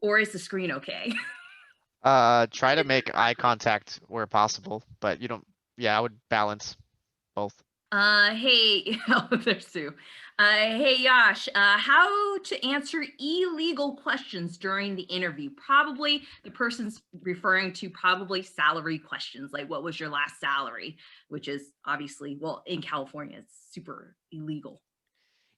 Speaker 1: or is the screen okay?
Speaker 3: Try to make eye contact where possible, but you don't. Yeah, I would balance both.
Speaker 1: Hey, oh, there's Sue. Hey, Yash, how to answer illegal questions during the interview? Probably the person's referring to probably salary questions, like what was your last salary, which is obviously, well, in California, it's super illegal.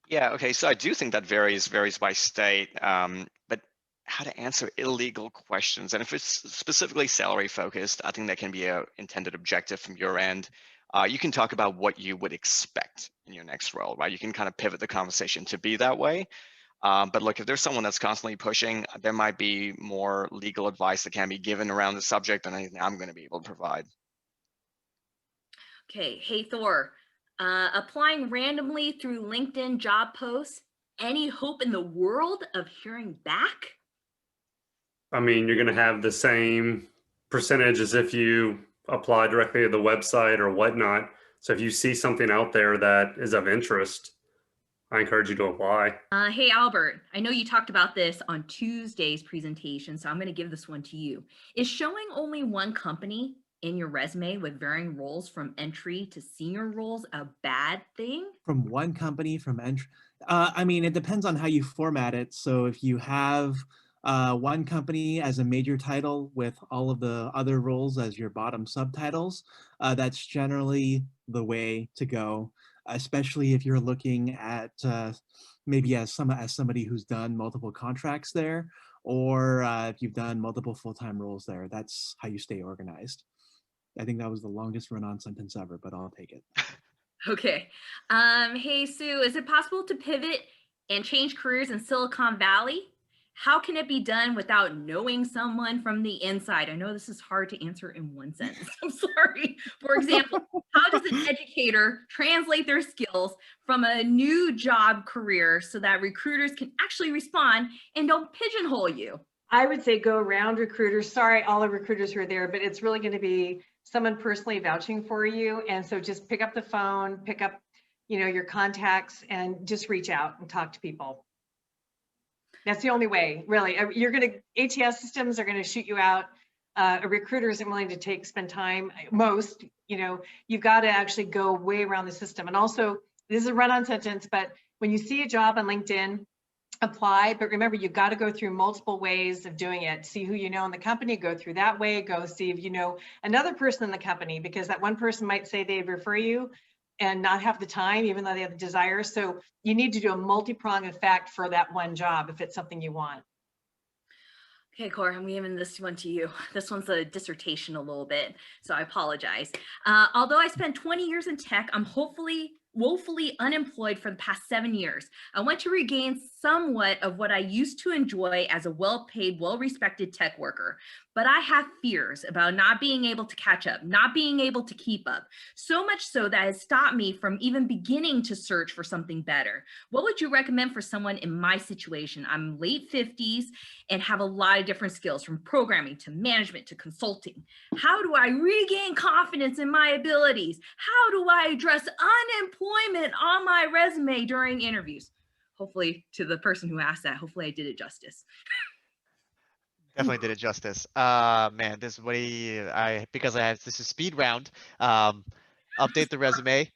Speaker 5: Yeah, okay, so I do think that varies by state, but how to answer illegal questions, and if it's specifically salary focused, I think that can be a intended objective from your end. You can talk about what you would expect in your next role, right? You can kind of pivot the conversation to be that way. But look, if there's someone that's constantly pushing, there might be more legal advice that can be given around the subject than anything I'm going to be able to provide.
Speaker 1: Okay, hey, Thor, applying randomly through LinkedIn job posts, any hope in the world of hearing back?
Speaker 4: I mean, you're going to have the same percentage as if you apply directly to the website or whatnot. So if you see something out there that is of interest, I encourage you to apply.
Speaker 1: Hey, Albert, I know you talked about this on Tuesday's presentation, so I'm going to give this one to you. Is showing only one company in your resume with varying roles from entry to senior roles a bad thing?
Speaker 6: From one company, from entry. I mean, it depends on how you format it. So if you have one company as a major title with all of the other roles as your bottom subtitles, that's generally the way to go, especially if you're looking at maybe as somebody who's done multiple contracts there, or if you've done multiple full-time roles there. That's how you stay organized. I think that was the longest run-on sentence ever, but I'll take it.
Speaker 1: Okay. Hey, Sue, is it possible to pivot and change careers in Silicon Valley? How can it be done without knowing someone from the inside? I know this is hard to answer in one sentence. I'm sorry. For example, how does an educator translate their skills from a new job career so that recruiters can actually respond and don't pigeonhole you?
Speaker 2: I would say go around recruiters. Sorry, all the recruiters who are there, but it's really going to be someone personally vouching for you. And so just pick up the phone, pick up, your contacts, and just reach out and talk to people. That's the only way, really. ATS systems are going to shoot you out. A recruiter isn't willing to spend time. Most, you've got to actually go way around the system. And also, this is a run-on sentence, but when you see a job on LinkedIn, apply, but remember, you've got to go through multiple ways of doing it. See who you know in the company, go through that way, go see if you know another person in the company, because that one person might say they'd refer you and not have the time, even though they have the desire. So you need to do a multi-pronged effect for that one job if it's something you want.
Speaker 1: Okay, Cora, I'm giving this one to you. This one's a dissertation a little bit, so I apologize. Although I spent 20 years in tech, I'm woefully unemployed for the past 7 years. I want to regain somewhat of what I used to enjoy as a well-paid, well-respected tech worker, but I have fears about not being able to catch up, not being able to keep up, so much so that has stopped me from even beginning to search for something better. What would you recommend for someone in my situation? I'm late 50s and have a lot of different skills, from programming to management to consulting. How do I regain confidence in my abilities? How do I address unemployment on my resume during interviews? Hopefully, to the person who asked that, hopefully I did it justice.
Speaker 3: Definitely did it justice. Man, this is this is speed round. Update the resume.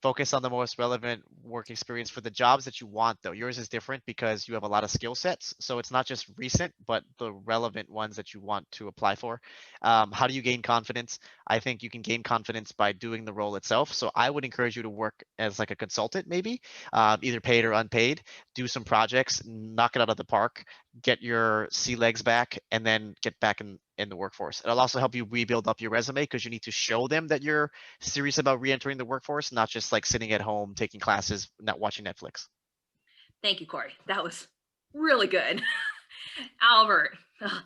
Speaker 3: Focus on the most relevant work experience for the jobs that you want, though. Yours is different because you have a lot of skill sets. So it's not just recent, but the relevant ones that you want to apply for. How do you gain confidence? I think you can gain confidence by doing the role itself. So I would encourage you to work as like a consultant, maybe, either paid or unpaid. Do some projects, knock it out of the park, get your sea legs back, and then get back in the workforce. It'll also help you rebuild up your resume because you need to show them that you're serious about re-entering the workforce, not just like sitting at home, taking classes, not watching Netflix.
Speaker 1: Thank you, Corey. That was really good. Albert,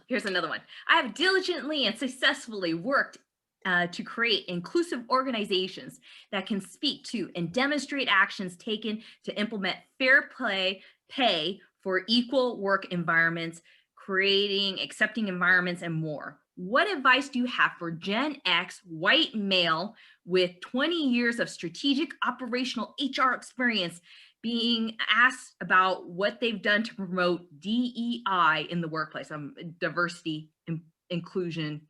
Speaker 1: here's another one. I have diligently and successfully worked to create inclusive organizations that can speak to and demonstrate actions taken to implement fair pay for equal work environments, creating accepting environments, and more. What advice do you have for Gen X white male with 20 years of strategic operational HR experience being asked about what they've done to promote DEI in the workplace, diversity, inclusion,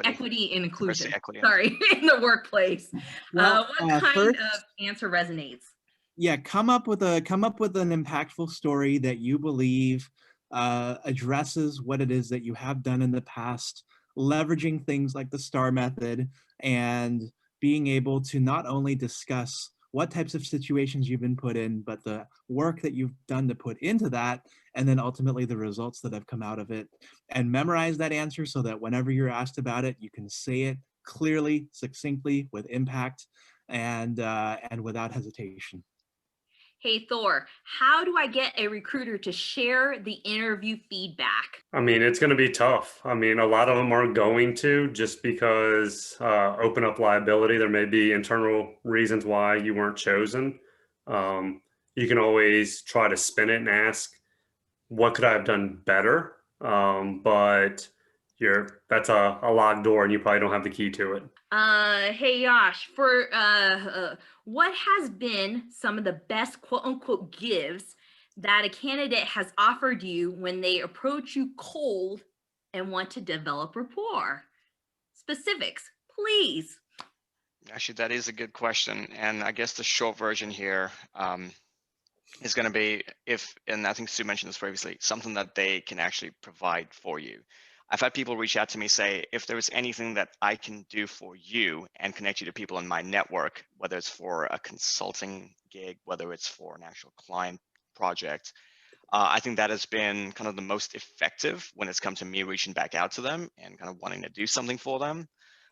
Speaker 1: equity and inclusion.
Speaker 5: equity.
Speaker 1: Sorry, in the workplace.
Speaker 6: Well,
Speaker 1: What kind
Speaker 6: first,
Speaker 1: of answer resonates?
Speaker 6: yeah, come up with an impactful story that you believe addresses what it is that you have done in the past, leveraging things like the STAR method and being able to not only discuss what types of situations you've been put in, but the work that you've done to put into that, and then ultimately the results that have come out of it. And memorize that answer so that whenever you're asked about it, you can say it clearly, succinctly, with impact, and without hesitation.
Speaker 1: Hey, Thor, how do I get a recruiter to share the interview feedback?
Speaker 4: I mean, it's going to be tough. I mean, a lot of them aren't going to, just because open up liability. There may be internal reasons why you weren't chosen. You can always try to spin it and ask, what could I have done better? But that's a locked door and you probably don't have the key to it.
Speaker 1: Hey Yash, for what has been some of the best quote unquote gives that a candidate has offered you when they approach you cold and want to develop rapport? Specifics, please.
Speaker 5: Actually, that is a good question. And I guess the short version here is going to be and I think Sue mentioned this previously, something that they can actually provide for you. I've had people reach out to me, say, if there's anything that I can do for you and connect you to people in my network, whether it's for a consulting gig, whether it's for an actual client project, I think that has been kind of the most effective when it's come to me reaching back out to them and kind of wanting to do something for them.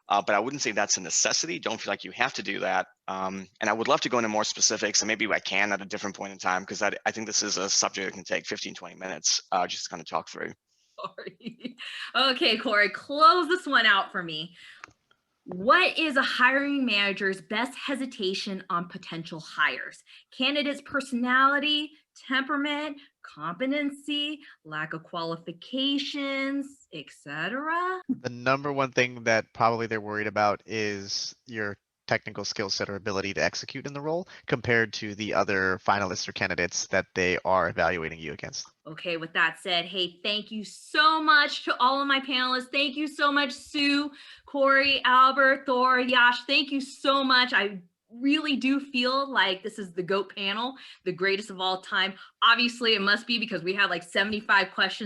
Speaker 5: But I wouldn't say that's a necessity. Don't feel like you have to do that. And I would love to go into more specifics, and maybe I can at a different point in time, because I think this is a subject that can take 15, 20 minutes just to kind of talk through.
Speaker 1: Sorry. Okay, Corey, close this one out for me. What is a hiring manager's best hesitation on potential hires? Candidates' personality, temperament, competency, lack of qualifications, etc.
Speaker 3: The number one thing that probably they're worried about is your technical skill set or ability to execute in the role compared to the other finalists or candidates that they are evaluating you against.
Speaker 1: Okay, with that said, hey, thank you so much to all of my panelists. Thank you so much, Sue, Corey, Albert, Thor, Yash. Thank you so much. I really do feel like this is the GOAT panel, the greatest of all time. Obviously, it must be because we had like 75 questions